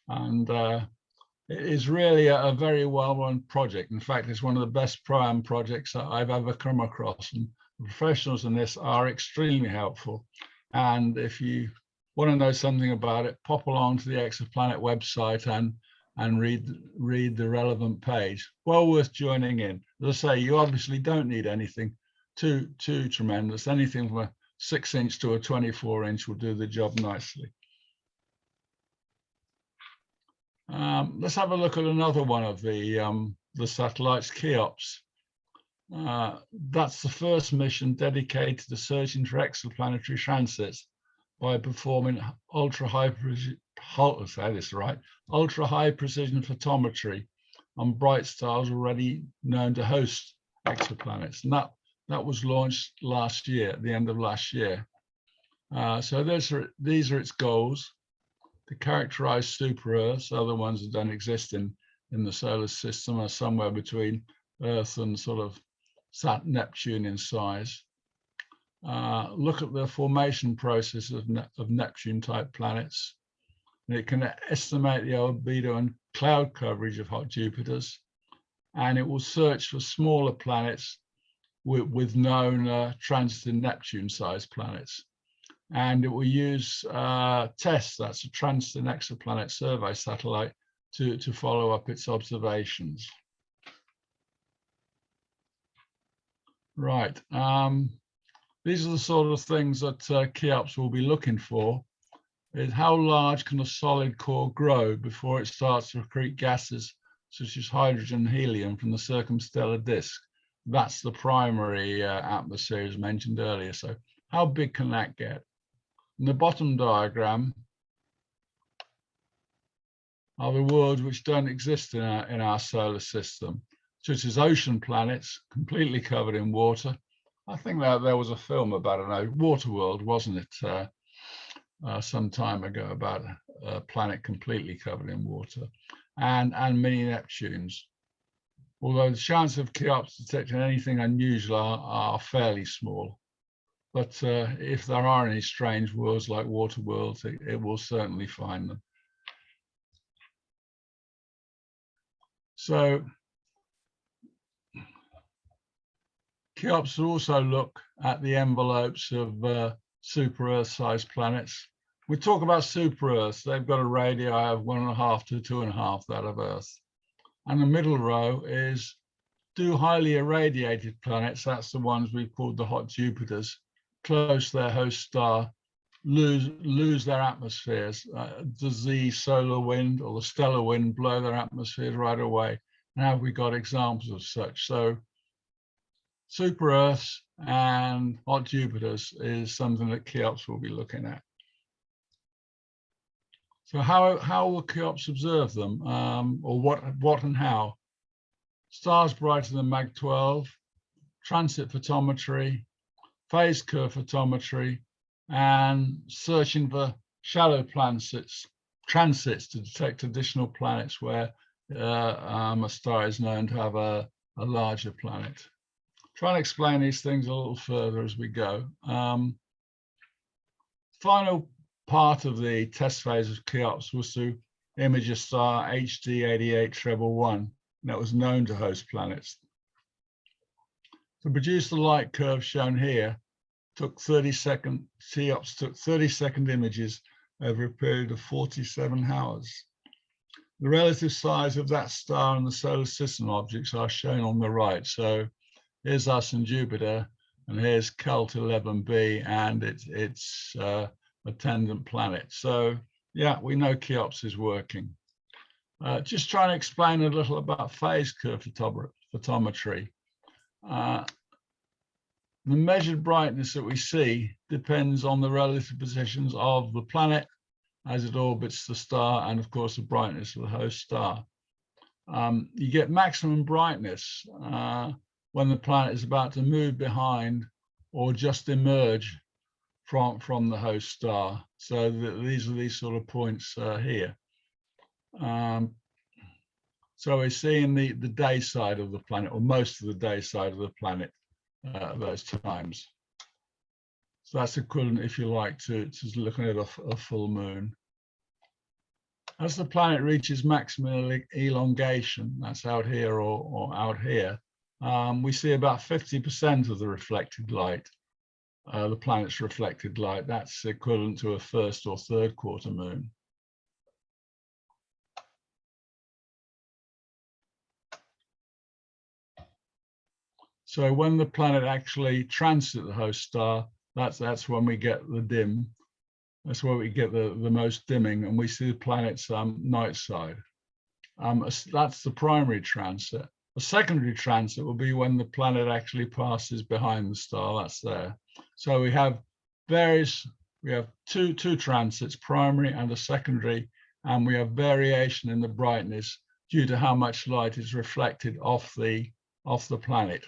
And it is really a very well-run project. In fact, it's one of the best pro-am projects that I've ever come across, and the professionals in this are extremely helpful. And if you want to know something about it, pop along to the Exoplanet website and read the relevant page. Well worth joining in. As I say, you obviously don't need anything too tremendous. Anything from a 6-inch to a 24-inch will do the job nicely. Let's have a look at another one of the satellites, CLIOPS. That's the first mission dedicated to searching for exoplanetary transits by performing ultra-high precision photometry on bright stars already known to host exoplanets. And that was launched last year, at the end of last year. So these are its goals: to characterize super-Earths. Other ones that don't exist in the solar system are somewhere between Earth and sort of Neptune in size. Look at the formation process of Neptune-type planets. And it can estimate the albedo and cloud coverage of hot Jupiters. And it will search for smaller planets with known transiting Neptune-sized planets. And it will use TESS, that's a transiting exoplanet survey satellite, to follow up its observations. Right. These are the sort of things that CLIOPS will be looking for. Is how large can a solid core grow before it starts to accrete gases such as hydrogen and helium from the circumstellar disk? That's the primary atmosphere, as mentioned earlier. So how big can that get? In the bottom diagram are the worlds which don't exist in our solar system, such as ocean planets completely covered in water. I think that there was a film about it, Waterworld, wasn't it, some time ago, about a planet completely covered in water, and mini Neptunes. Although the chance of CLIOPS detecting anything unusual are fairly small. But if there are any strange worlds like Waterworld, it will certainly find them. So CLIOPS will also look at the envelopes of super-Earth-sized planets. We talk about super-Earths. They've got a radii of 1.5 to 2.5 that of Earth. And the middle row is, do highly irradiated planets, that's the ones we've called the hot Jupiters, close to their host star, lose their atmospheres? Does the solar wind or the stellar wind blow their atmospheres right away? And have we got examples of such? So super Earths and hot Jupiters is something that CLIOPS will be looking at. So how will CLIOPS observe them, or what and how? Stars brighter than Mag 12, transit photometry, phase curve photometry, and searching for shallow transits to detect additional planets where a star is known to have a larger planet. Try and explain these things a little further as we go. Final part of the test phase of CLIOPS was to image a star HD 8811 that was known to host planets. To produce the light curve shown here, CLIOPS took 30-second images over a period of 47 hours. The relative size of that star and the solar system objects are shown on the right. So here's us and Jupiter, and here's Celt 11b and its attendant planet. So yeah, we know CLIOPS is working. Just trying to explain a little about phase curve photometry. The measured brightness that we see depends on the relative positions of the planet as it orbits the star, and of course the brightness of the host star. You get maximum brightness when the planet is about to move behind or just emerge from the host star. So these are these sort of points here. So we're seeing the day side of the planet, or most of the day side of the planet at those times. So that's equivalent, if you like, to looking at a full moon. As the planet reaches maximum elongation, that's out here or out here, we see about 50% of the reflected light, the planet's reflected light. That's equivalent to a first or third quarter moon. So when the planet actually transits the host star, that's when we get the dim. That's where we get the most dimming, and we see the planet's night side. That's the primary transit. A secondary transit will be when the planet actually passes behind the star. That's there. So we have two transits, primary and a secondary, and we have variation in the brightness due to how much light is reflected off the planet.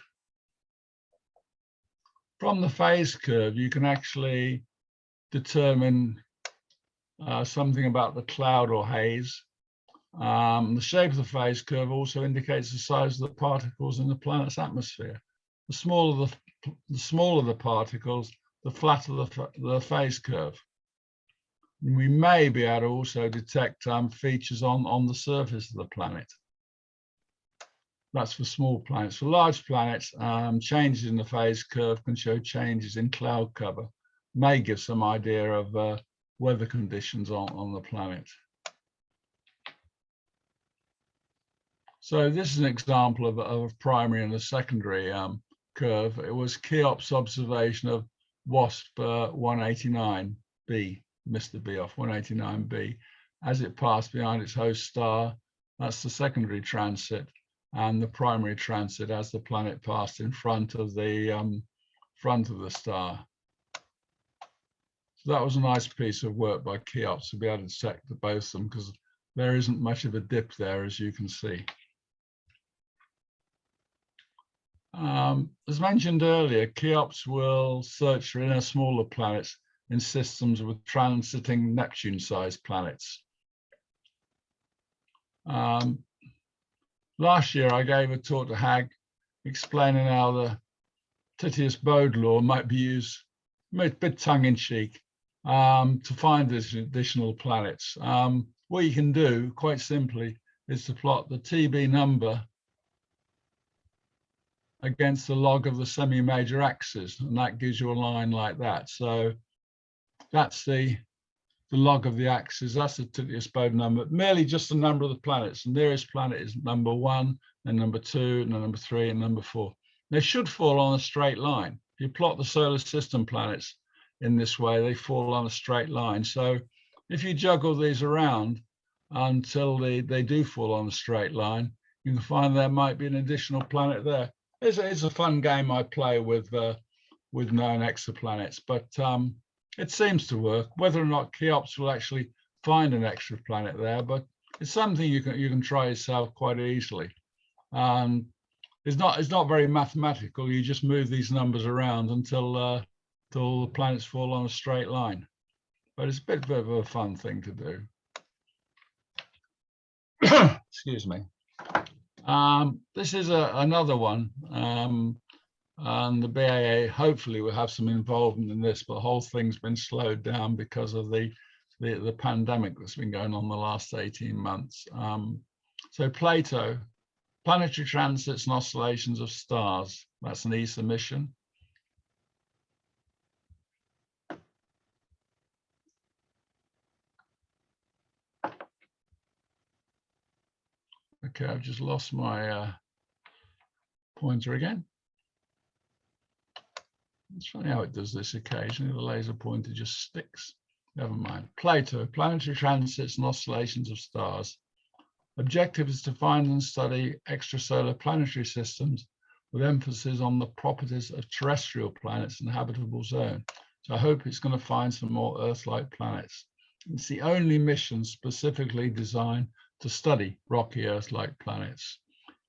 From the phase curve, you can actually determine something about the cloud or haze. The shape of the phase curve also indicates the size of the particles in the planet's atmosphere. The smaller the particles, the flatter the phase curve. And we may be able to also detect features on the surface of the planet. That's for small planets. For large planets, changes in the phase curve can show changes in cloud cover. May give some idea of weather conditions on the planet. So this is an example of a primary and a secondary curve. It was CLIOPS observation of WASP 189b, missed the B off, 189b, as it passed behind its host star. That's the secondary transit, and the primary transit as the planet passed in front of the star. So that was a nice piece of work by CLIOPS to be able to detect both of them, because there isn't much of a dip there, as you can see. As mentioned earlier, CLIOPS will search for inner smaller planets in systems with transiting Neptune-sized planets. Last year, I gave a talk to Hag explaining how the Titties Bode law might be used, a bit tongue-in-cheek, to find these additional planets. What you can do, quite simply, is to plot the TB number against the log of the semi-major axis, and that gives you a line like that. So that's the log of the axis. That's the Titties Bode number, merely just the number of the planets. The nearest planet is number 1, then number 2, and then number 3, and number 4. They should fall on a straight line. If you plot the solar system planets in this way, they fall on a straight line. So if you juggle these around until they do fall on a straight line, you can find there might be an additional planet there. It's a fun game I play with known exoplanets, but it seems to work. Whether or not CLIOPS will actually find an extra planet there, but it's something you can try yourself quite easily. It's not very mathematical. You just move these numbers around until the planets fall on a straight line. But it's a bit of a fun thing to do. Excuse me. This is another one, and the BAA hopefully will have some involvement in this, but the whole thing's been slowed down because of the pandemic that's been going on the last 18 months. So Plato, planetary transits and oscillations of stars. That's an ESA mission. Okay, I've just lost my pointer again. It's funny how it does this occasionally. The laser pointer just sticks. Never mind. Plato, planetary transits and oscillations of stars. Objective is to find and study extrasolar planetary systems with emphasis on the properties of terrestrial planets and habitable zone. So I hope it's going to find some more Earth-like planets. It's the only mission specifically designed to study rocky Earth-like planets.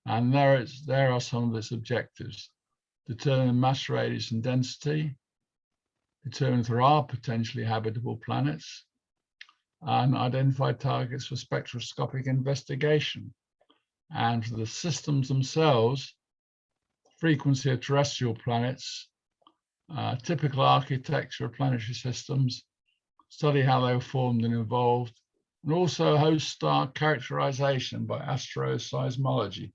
And there are some of its objectives. Determine mass, radius, and density. Determine if there are potentially habitable planets. And identify targets for spectroscopic investigation. And for the systems themselves, frequency of terrestrial planets, typical architecture of planetary systems, study how they were formed and evolved, and also host star characterization by astroseismology.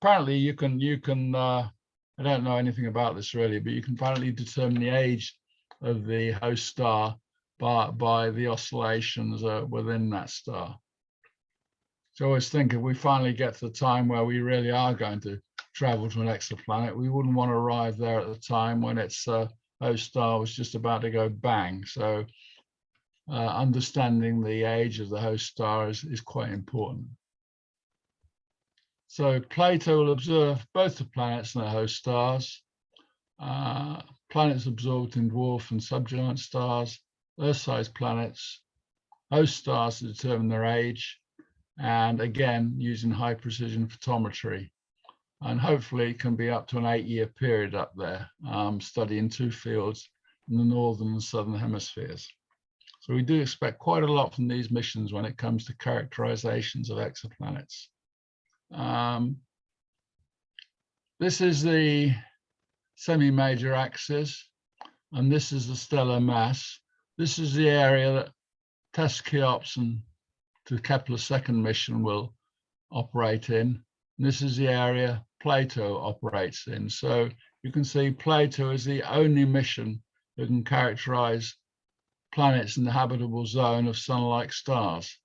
Apparently you can I don't know anything about this really, but you can apparently determine the age of the host star by the oscillations within that star. So I always think if we finally get to the time where we really are going to travel to an exoplanet, we wouldn't want to arrive there at the time when its host star was just about to go bang. So understanding the age of the host star is quite important. So Plato will observe both the planets and their host stars. Planets absorbed in dwarf and subgiant stars, Earth-sized planets, host stars to determine their age, and again, using high precision photometry. And hopefully it can be up to an 8-year period up there, studying 2 fields in the northern and southern hemispheres. So we do expect quite a lot from these missions when it comes to characterizations of exoplanets. This is the semi-major axis, and this is the stellar mass. This is the area that TESS CLIOPS and the Kepler second mission will operate in. And this is the area Plato operates in. So you can see Plato is the only mission that can characterize planets in the habitable zone of sun-like stars.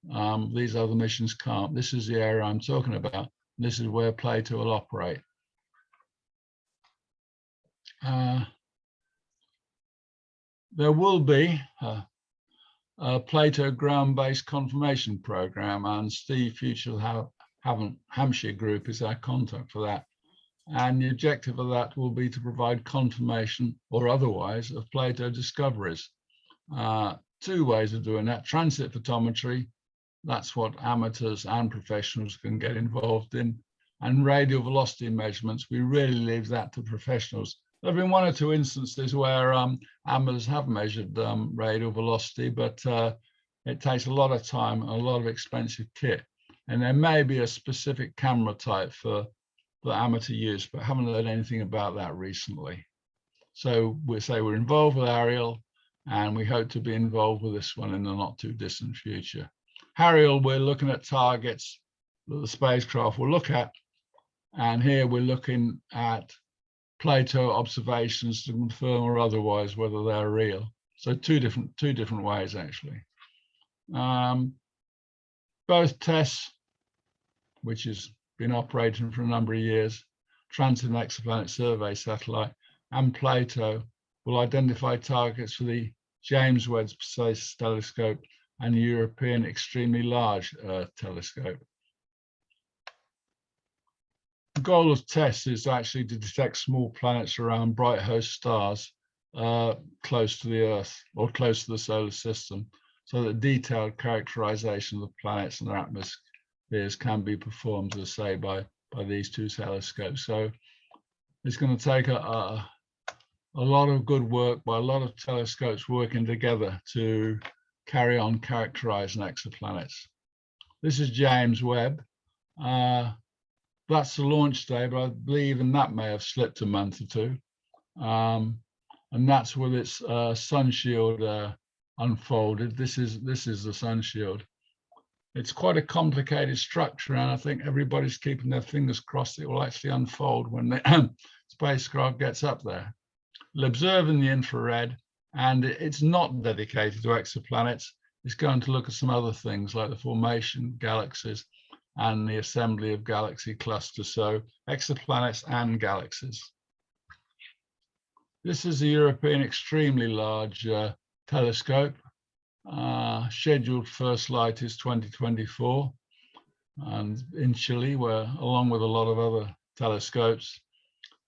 These other missions can't. This is the area I'm talking about. This is where Plato will operate. There will be a Plato ground-based confirmation program, and Steve Future Hampshire Group is our contact for that. And the objective of that will be to provide confirmation or otherwise of Plato discoveries. 2 ways of doing that: transit photometry, that's what amateurs and professionals can get involved in, and radial velocity measurements. We really leave that to professionals. There have been 1 or 2 instances where amateurs have measured radial velocity, but it takes a lot of time and a lot of expensive kit. And there may be a specific camera type for amateur use, but haven't heard anything about that recently. So we're involved with Ariel, and we hope to be involved with this one in the not too distant future. Ariel, we're looking at targets that the spacecraft will look at, and here we're looking at Plato observations to confirm or otherwise whether they're real. So two different ways actually. Both TESS, which has been operating for a number of years, Transit and Exoplanet Survey Satellite, and Plato will identify targets for the James Webb Space Telescope and the European Extremely Large Telescope. The goal of tests is actually to detect small planets around bright host stars close to the Earth or close to the solar system, so that detailed characterization of the planets and their atmospheres can be performed, as I say, by these two telescopes. So it's going to take a lot of good work by a lot of telescopes working together to carry on characterizing exoplanets. This is James Webb. That's the launch day, but I believe even that may have slipped a month or two. And that's with its sun shield unfolded. This is the sun shield. It's quite a complicated structure, and I think everybody's keeping their fingers crossed it will actually unfold when the spacecraft gets up there. It'll observe in the infrared, and it's not dedicated to exoplanets. It's going to look at some other things like the formation of galaxies and the assembly of galaxy clusters, so exoplanets and galaxies. This is the European Extremely Large Telescope. Scheduled first light is 2024, and in Chile, where along with a lot of other telescopes.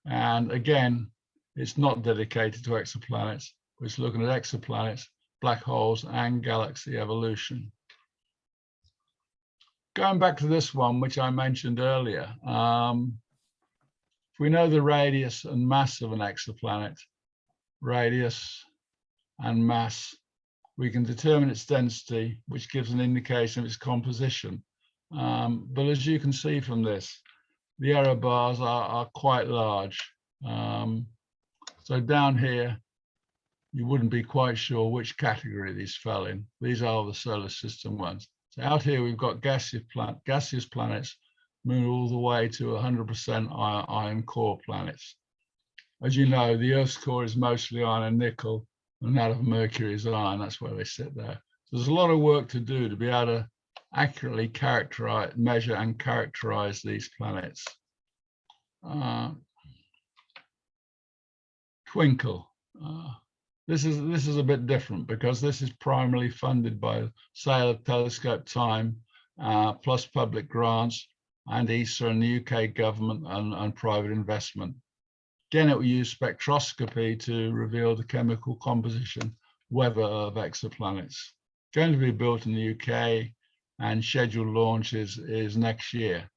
And again, it's not dedicated to exoplanets. It's looking at exoplanets, black holes, and galaxy evolution. Going back to this one, which I mentioned earlier, if we know the radius and mass of an exoplanet, radius and mass, we can determine its density, which gives an indication of its composition. But as you can see from this, the error bars are quite large. So down here, you wouldn't be quite sure which category these fell in. These are the solar system ones. So out here, we've got gaseous planets moving all the way to 100% iron core planets. As you know, the Earth's core is mostly iron and nickel, and that of Mercury is iron. That's where they sit there. So there's a lot of work to do to be able to accurately measure and characterize these planets. Twinkle. This is a bit different because this is primarily funded by sale of telescope time, plus public grants, and ESA and the UK government and private investment. Again, it will use spectroscopy to reveal the chemical composition, weather of exoplanets. Going to be built in the UK, and scheduled launch is next year.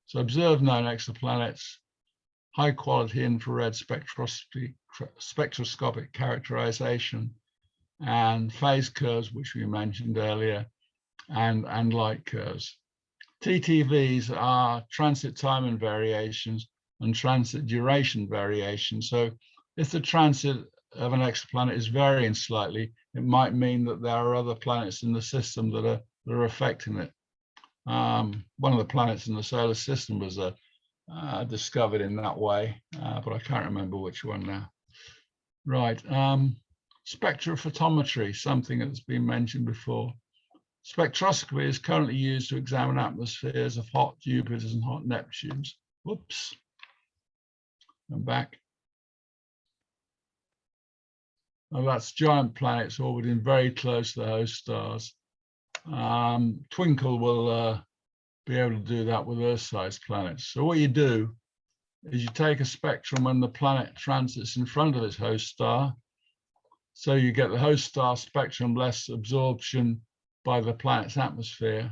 So observe known exoplanets, high quality infrared spectroscopic characterization, and phase curves, which we mentioned earlier, and light curves. TTVs are transit time and variations and transit duration variation. So if the transit of an exoplanet is varying slightly, it might mean that there are other planets in the system that are affecting it. One of the planets in the solar system was discovered in that way, but I can't remember which one now. Right, spectrophotometry, something that's been mentioned before. Spectroscopy is currently used to examine atmospheres of hot Jupiters and hot Neptunes. Whoops. I'm back. Now that's giant planets orbiting very close to the host stars. Twinkle will be able to do that with Earth-sized planets. So what you do is you take a spectrum when the planet transits in front of its host star. So you get the host star spectrum, less absorption by the planet's atmosphere.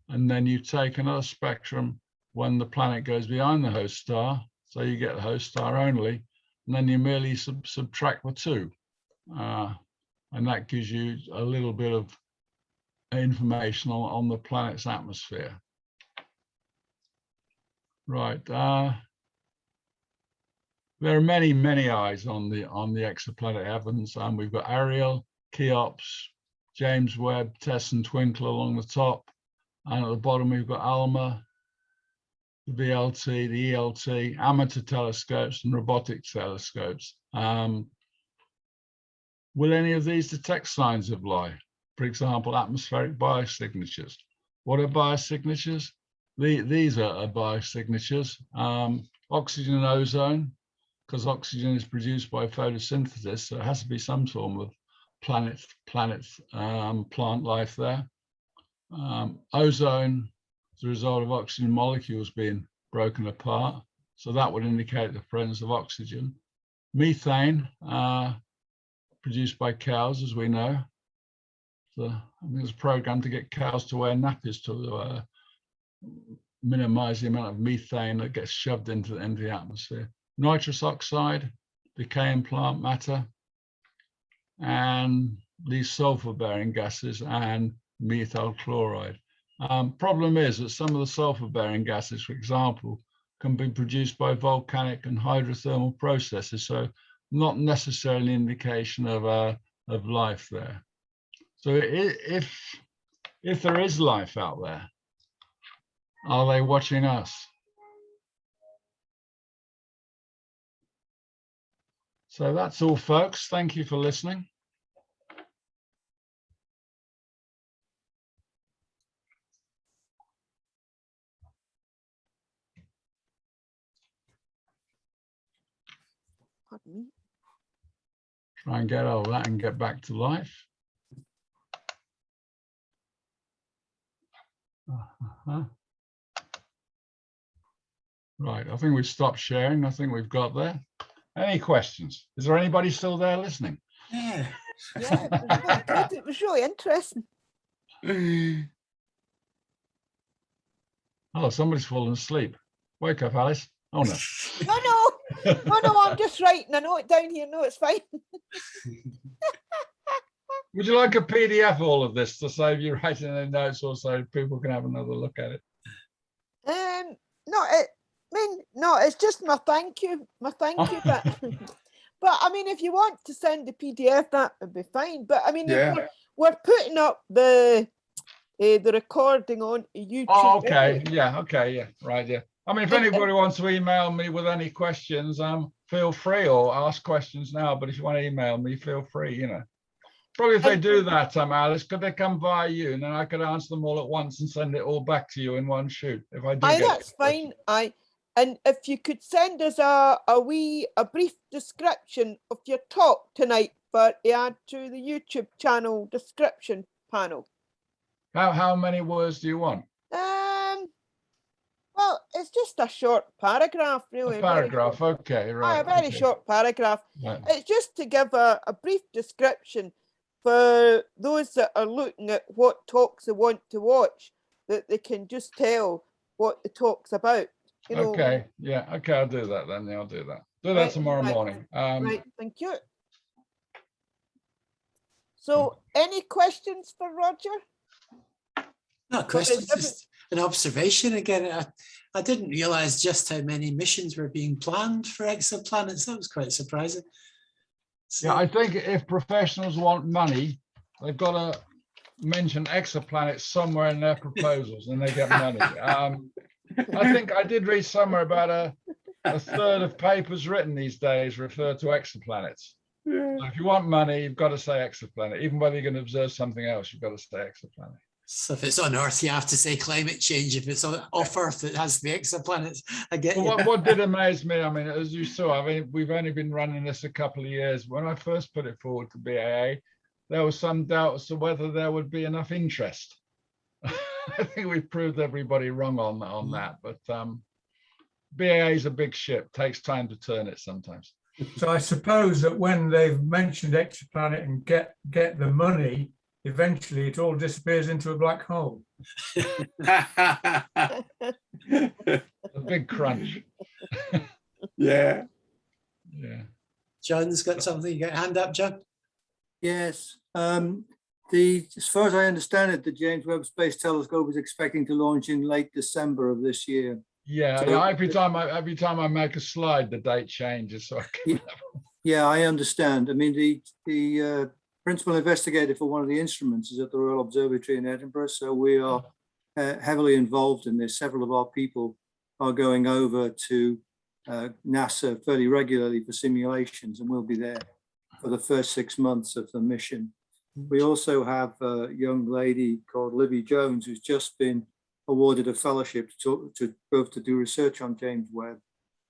And then you take another spectrum when the planet goes behind the host star. So you get the host star only, and then you merely subtract the two. And that gives you a little bit of information on the planet's atmosphere. Right. There are many, many eyes on the exoplanet heavens, and we've got Ariel, CLIOPS, James Webb, TESS and Twinkle along the top, and at the bottom we've got ALMA, the VLT, the ELT, amateur telescopes and robotic telescopes. Will any of these detect signs of life? For example, atmospheric biosignatures. What are biosignatures? These are biosignatures. Oxygen and ozone, because oxygen is produced by photosynthesis, so it has to be some form of plant life there. Ozone is the result of oxygen molecules being broken apart. So that would indicate the presence of oxygen. Methane, produced by cows, as we know. So I think there's a program to get cows to wear nappies to minimize the amount of methane that gets shoved into the atmosphere. Nitrous oxide, decaying plant matter, and these sulfur-bearing gases and methyl chloride. Problem is that some of the sulfur-bearing gases, for example, can be produced by volcanic and hydrothermal processes, so not necessarily an indication of life there. So if there is life out there, are they watching us? So that's all, folks. Thank you for listening. Pardon me. Try and get over that and get back to life. Right, I think we've stopped sharing. I think we've got there. Any questions? Is there anybody still there listening? Yeah. Yeah, it was really good. It was really interesting. Oh, somebody's fallen asleep. Wake up, Alice. Oh, no. No, I'm just writing a note down here. No, it's fine. Would you like a PDF all of this to save you writing the notes, or so people can have another look at it? No, it's just my thank you, but but I mean, if you want to send the PDF, that would be fine. But I mean, we're putting up the recording on YouTube. Oh, okay, yeah, right, yeah. I mean, if anybody wants to email me with any questions, feel free, or ask questions now. But if you want to email me, feel free. You know, probably if they do that, Alice, could they come via you, and then I could answer them all at once and send it all back to you in one shoot. If I do, that's fine. And if you could send us a brief description of your talk tonight, but add to the YouTube channel description panel. How many words do you want? Well, it's just a short paragraph, really. A paragraph, okay, right. A very short paragraph. Right. It's just to give a brief description for those that are looking at what talks they want to watch, that they can just tell what the talk's about. You know. Okay, yeah, okay, I'll do that then. Yeah, I'll do that. Do that tomorrow morning. Right, thank you. So, any questions for Roger? Not questions, just an observation again. I didn't realize just how many missions were being planned for exoplanets. That was quite surprising. So, yeah, I think if professionals want money, they've got to mention exoplanets somewhere in their proposals, and they get money. I think I did read somewhere about a third of papers written these days refer to exoplanets. So if you want money, you've got to say exoplanet. Even whether you're going to observe something else, you've got to say exoplanet. So if it's on Earth, you have to say climate change. If it's off Earth, it has the exoplanets. I get well, what did amaze me, I mean, as you saw, I mean, we've only been running this a couple of years. When I first put it forward to BAA, there was some doubt as to whether there would be enough interest. I think we've proved everybody wrong on that, but BAA is a big ship, takes time to turn it sometimes. So I suppose that when they've mentioned exoplanet and get the money, eventually it all disappears into a black hole. A big crunch. Yeah. Yeah. John's got something. You got a hand up, John? Yes. As far as I understand it, the James Webb Space Telescope is expecting to launch in late December of this year. Yeah, So, every time I make a slide, the date changes. So I can yeah, I understand. I mean, the principal investigator for one of the instruments is at the Royal Observatory in Edinburgh, so we are heavily involved in this. Several of our people are going over to NASA fairly regularly for simulations, and we'll be there for the first 6 months of the mission. We also have a young lady called Libby Jones, who's just been awarded a fellowship to both to do research on James Webb,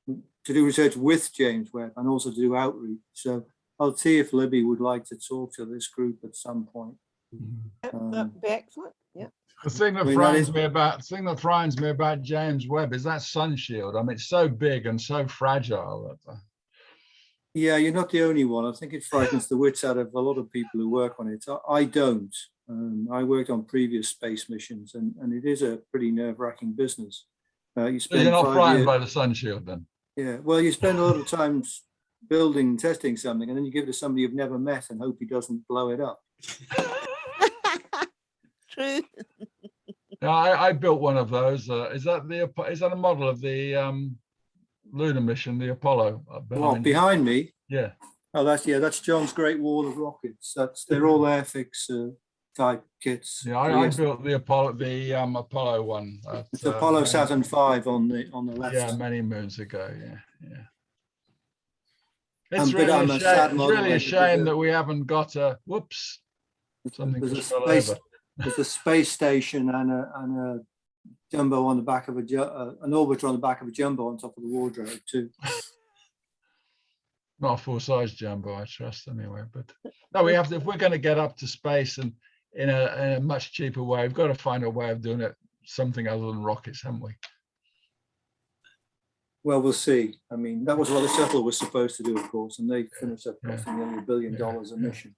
to do research with James Webb, and also to do outreach. So I'll see if Libby would like to talk to this group at some point. That'd be excellent. Yeah. The thing that I mean, that frightens is- me about James Webb is that sun shield. I mean, it's so big and so fragile. Yeah, you're not the only one. I think it frightens the wits out of a lot of people who work on it. I don't. I worked on previous space missions, and it is a pretty nerve-wracking business. You So spend you're not 5 frightened years. by the sun shield then? Yeah, well, you spend a lot of time building and testing something, and then you give it to somebody you've never met and hope he doesn't blow it up. True. No, I built one of those. Is that a model of the lunar mission, the Apollo? Well, behind me, Yeah. oh, that's John's Great Wall of Rockets. They're all Airfix type kits. Yeah, I built the Apollo one. It's Apollo Saturn V on the left. Yeah, many moons ago. Yeah. But I'm a sad It's model, really a like, shame that we haven't got a whoops. Something There's a just fell space. over. There's a space station and a jumbo on the back of an orbiter on the back of a jumbo on top of the wardrobe too. Not a full-size jumbo, I trust anyway. But no, we have to, if we're going to get up to space and in a much cheaper way, we've got to find a way of doing it something other than rockets, haven't we? Well, we'll see. I mean, that was what the shuttle was supposed to do, of course, and they finished up costing nearly $1 billion a mission.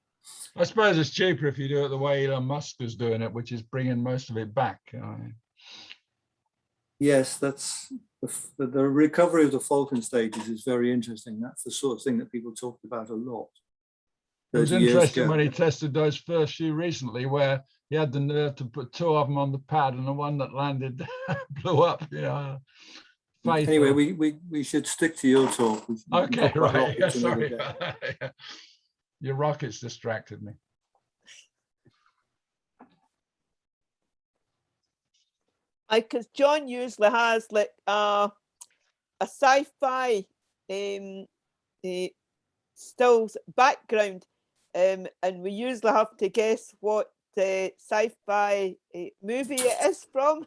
I suppose it's cheaper if you do it the way Elon Musk is doing it, which is bringing most of it back. Yes, that's the recovery of the Falcon stages is very interesting. That's the sort of thing that people talked about a lot. It was 30 years interesting ago. when he tested those first few recently, where he had the nerve to put 2 of them on the pad, and the one that landed blew up. Anyway, we should stick to your talk. Okay, right. Yeah, Rockets another sorry. day. Your rockets distracted me. Because John usually has like a sci-fi stills background, and we usually have to guess what sci-fi movie it is from.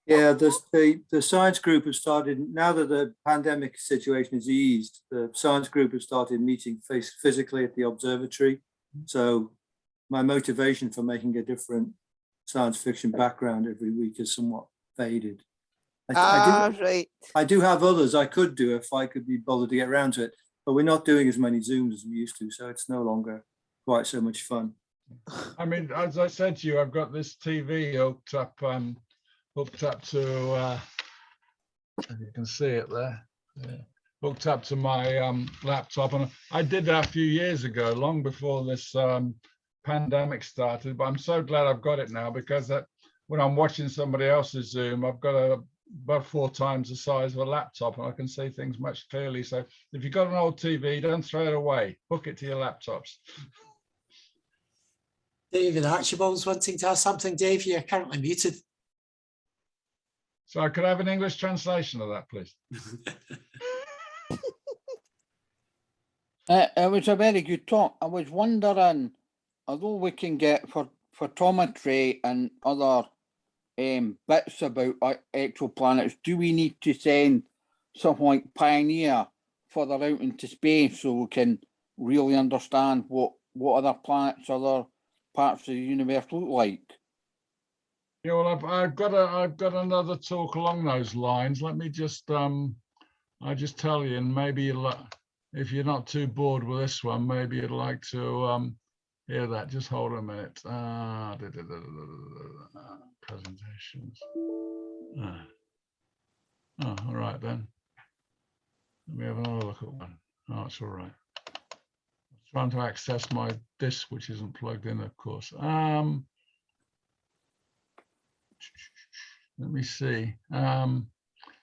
Yeah, the science group has started, now that the pandemic situation is eased, the science group has started meeting physically at the observatory. So my motivation for making a different science fiction background every week is somewhat faded. Right. I do have others I could do if I could be bothered to get around to it, but we're not doing as many Zooms as we used to, so it's no longer quite so much fun. I mean, as I said to you, I've got this TV hooked up to, if you can see it there, hooked up to my laptop. And I did that a few years ago, long before this pandemic started, but I'm so glad I've got it now, because when I'm watching somebody else's Zoom, I've got about 4 times the size of a laptop, and I can see things much clearly. So if you've got an old TV, don't throw it away, hook it to your laptops. David Archibald's wanting to ask something. Dave, you're currently muted. So could I have an English translation of that, please? It was a very good talk. I was wondering, although we can get for photometry and other bits about exoplanets, do we need to send something like Pioneer further out into space so we can really understand what other planets, other parts of the universe look like? Yeah, well, I've got another talk along those lines. Let me just I just tell you, and maybe if you're not too bored with this one, maybe you'd like to hear that. Just hold a minute. Presentations. Oh, all right then. Let me have another look at one. Oh, it's all right. I'm trying to access my disk, which isn't plugged in, of course. Let me see. Yeah,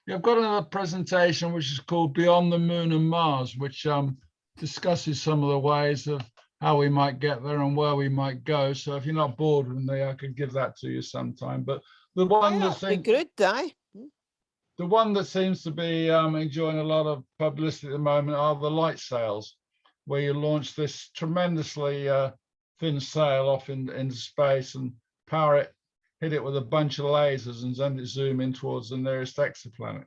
I've got another presentation which is called Beyond the Moon and Mars, which discusses some of the ways of how we might get there and where we might go. So if you're not bored with me, I could give that to you sometime. But the one Good, Di. the one that seems to be enjoying a lot of publicity at the moment are the light sails, where you launch this tremendously thin sail off into space and power it, hit it with a bunch of lasers and send it zoom in towards the nearest exoplanet.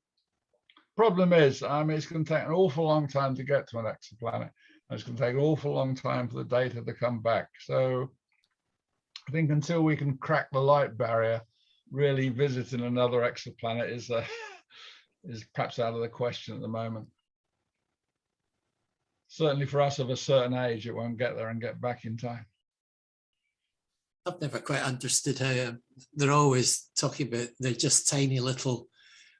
Problem is, it's going to take an awful long time to get to an exoplanet. And it's going to take an awful long time for the data to come back. So I think until we can crack the light barrier, really visiting another exoplanet is perhaps out of the question at the moment. Certainly for us of a certain age, it won't get there and get back in time. I've never quite understood how they're always talking about they're just tiny little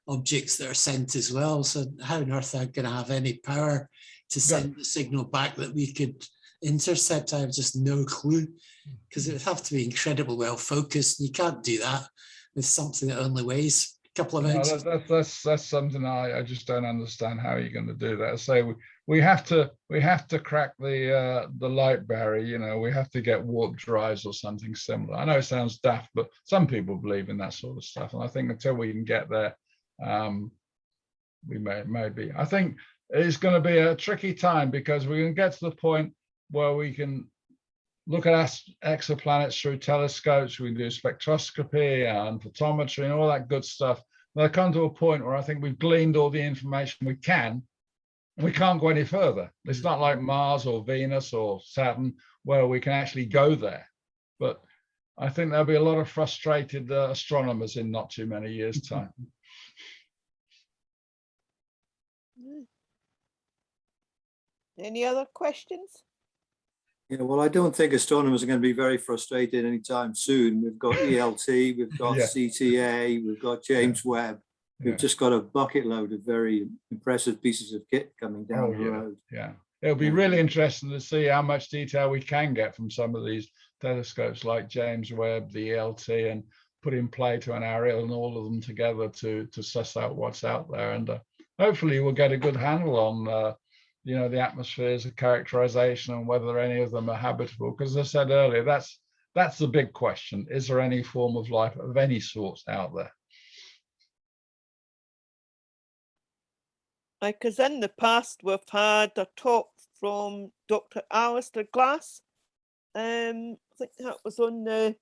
objects that are sent as well. So how on earth are going to have any power to send the signal back that we could intercept? I have just no clue, because it would have to be incredibly well focused. You can't do that with something that only weighs a couple of ounces. That's something I just don't understand how you're going to do that. So we have to crack the light barrier. You know, we have to get warp drives or something similar. I know it sounds daft, but some people believe in that sort of stuff, and I think until we can get there, we maybe. I think it's going to be a tricky time, because we're going to get to the point where we can look at exoplanets through telescopes. We can do spectroscopy and photometry and all that good stuff. They'll come to a point where I think we've gleaned all the information we can, and we can't go any further. It's not like Mars or Venus or Saturn where we can actually go there. But I think there'll be a lot of frustrated astronomers in not too many years' time. Any other questions? Yeah, well, I don't think astronomers are going to be very frustrated anytime soon. We've got ELT, we've got CTA, we've got James Webb. We've just got a bucket load of very impressive pieces of kit coming down the road. Yeah, it'll be really interesting to see how much detail we can get from some of these telescopes like James Webb, the ELT, and putting Plato and Ariel and all of them together to suss out what's out there. And hopefully we'll get a good handle on you know, the atmospheres, the characterization, and whether any of them are habitable. Because as I said earlier, that's the big question. Is there any form of life of any sort out there? Because in the past we've had a talk from Dr. Alistair Glass. I think that was on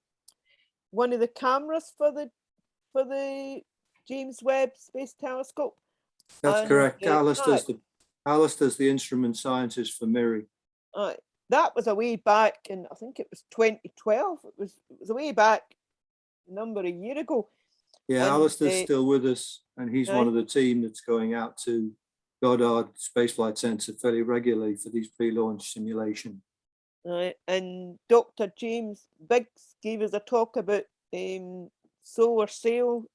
one of the cameras for the James Webb Space Telescope. That's correct. Alistair's the instrument scientist for MIRI. That was a way back, and I think it was 2012. It was a way back a number of years ago. Yeah, and Alistair's still with us, and he's one of the team that's going out to Goddard Space Flight Center fairly regularly for these pre-launch simulation. And Dr. James Biggs gave us a talk about solar sail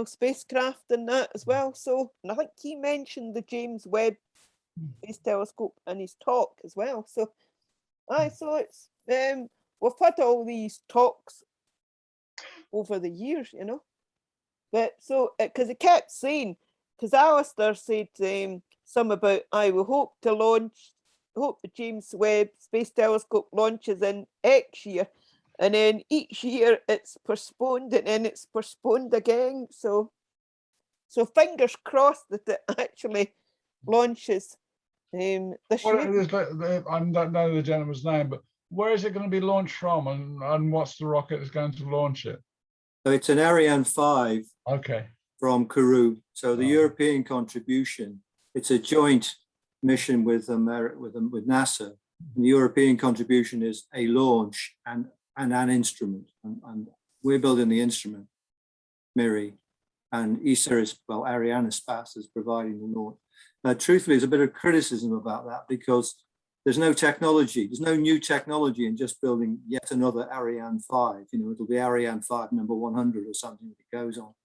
spacecraft and that as well. So, and I think he mentioned the James Webb Space Telescope in his talk as well. So, so it's we've had all these talks over the years, you know. But so, because it kept saying, because Alistair said some about, we hope the James Webb Space Telescope launches in X year. And then each year it's postponed, and then it's postponed again. So fingers crossed that it actually launches this year. I don't know the gentleman's name, but where is it going to be launched from, and what's the rocket that's going to launch it? So it's an Ariane 5 from Kourou. So the European contribution, it's a joint mission with NASA. And the European contribution is a launch and an instrument, and we're building the instrument, MIRI, and ESA is, well, Arianespace is providing the launch. Truthfully, there's a bit of criticism about that, because there's no technology, there's no new technology in just building yet another Ariane 5. You know, it'll be Ariane 5 number 100 or something that it goes on.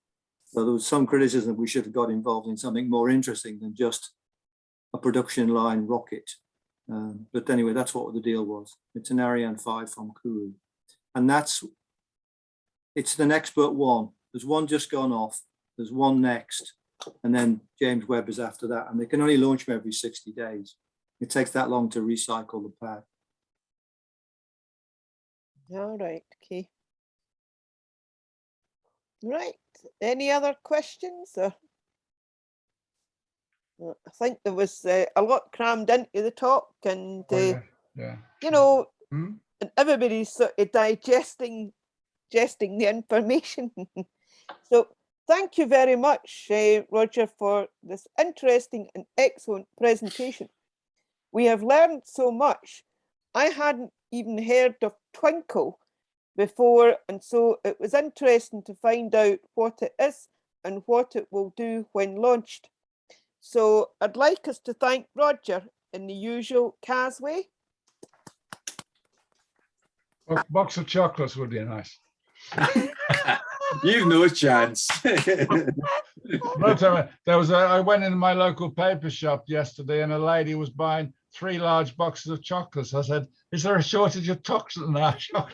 So there was some criticism we should have got involved in something more interesting than just a production line rocket. But anyway, that's what the deal was. It's an Ariane 5 from Kourou. And it's the next but one. There's one just gone off, there's one next, and then James Webb is after that. And they can only launch them every 60 days. It takes that long to recycle the pad. All right, okay. Right, any other questions? I think there was a lot crammed into the talk, and you know, and everybody's sort of digesting the information. So thank you very much, Roger, for this interesting and excellent presentation. We have learned so much. I hadn't even heard of Twinkle, before, and so it was interesting to find out what it is and what it will do when launched. So I'd like us to thank Roger in the usual Kaz way. A box of chocolates would be nice. You've no chance. But I went into my local paper shop yesterday and a lady was buying 3 large boxes of chocolates. I said, is there a shortage of chocolate in our shop?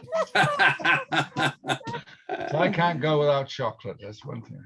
So I can't go without chocolate. That's one thing.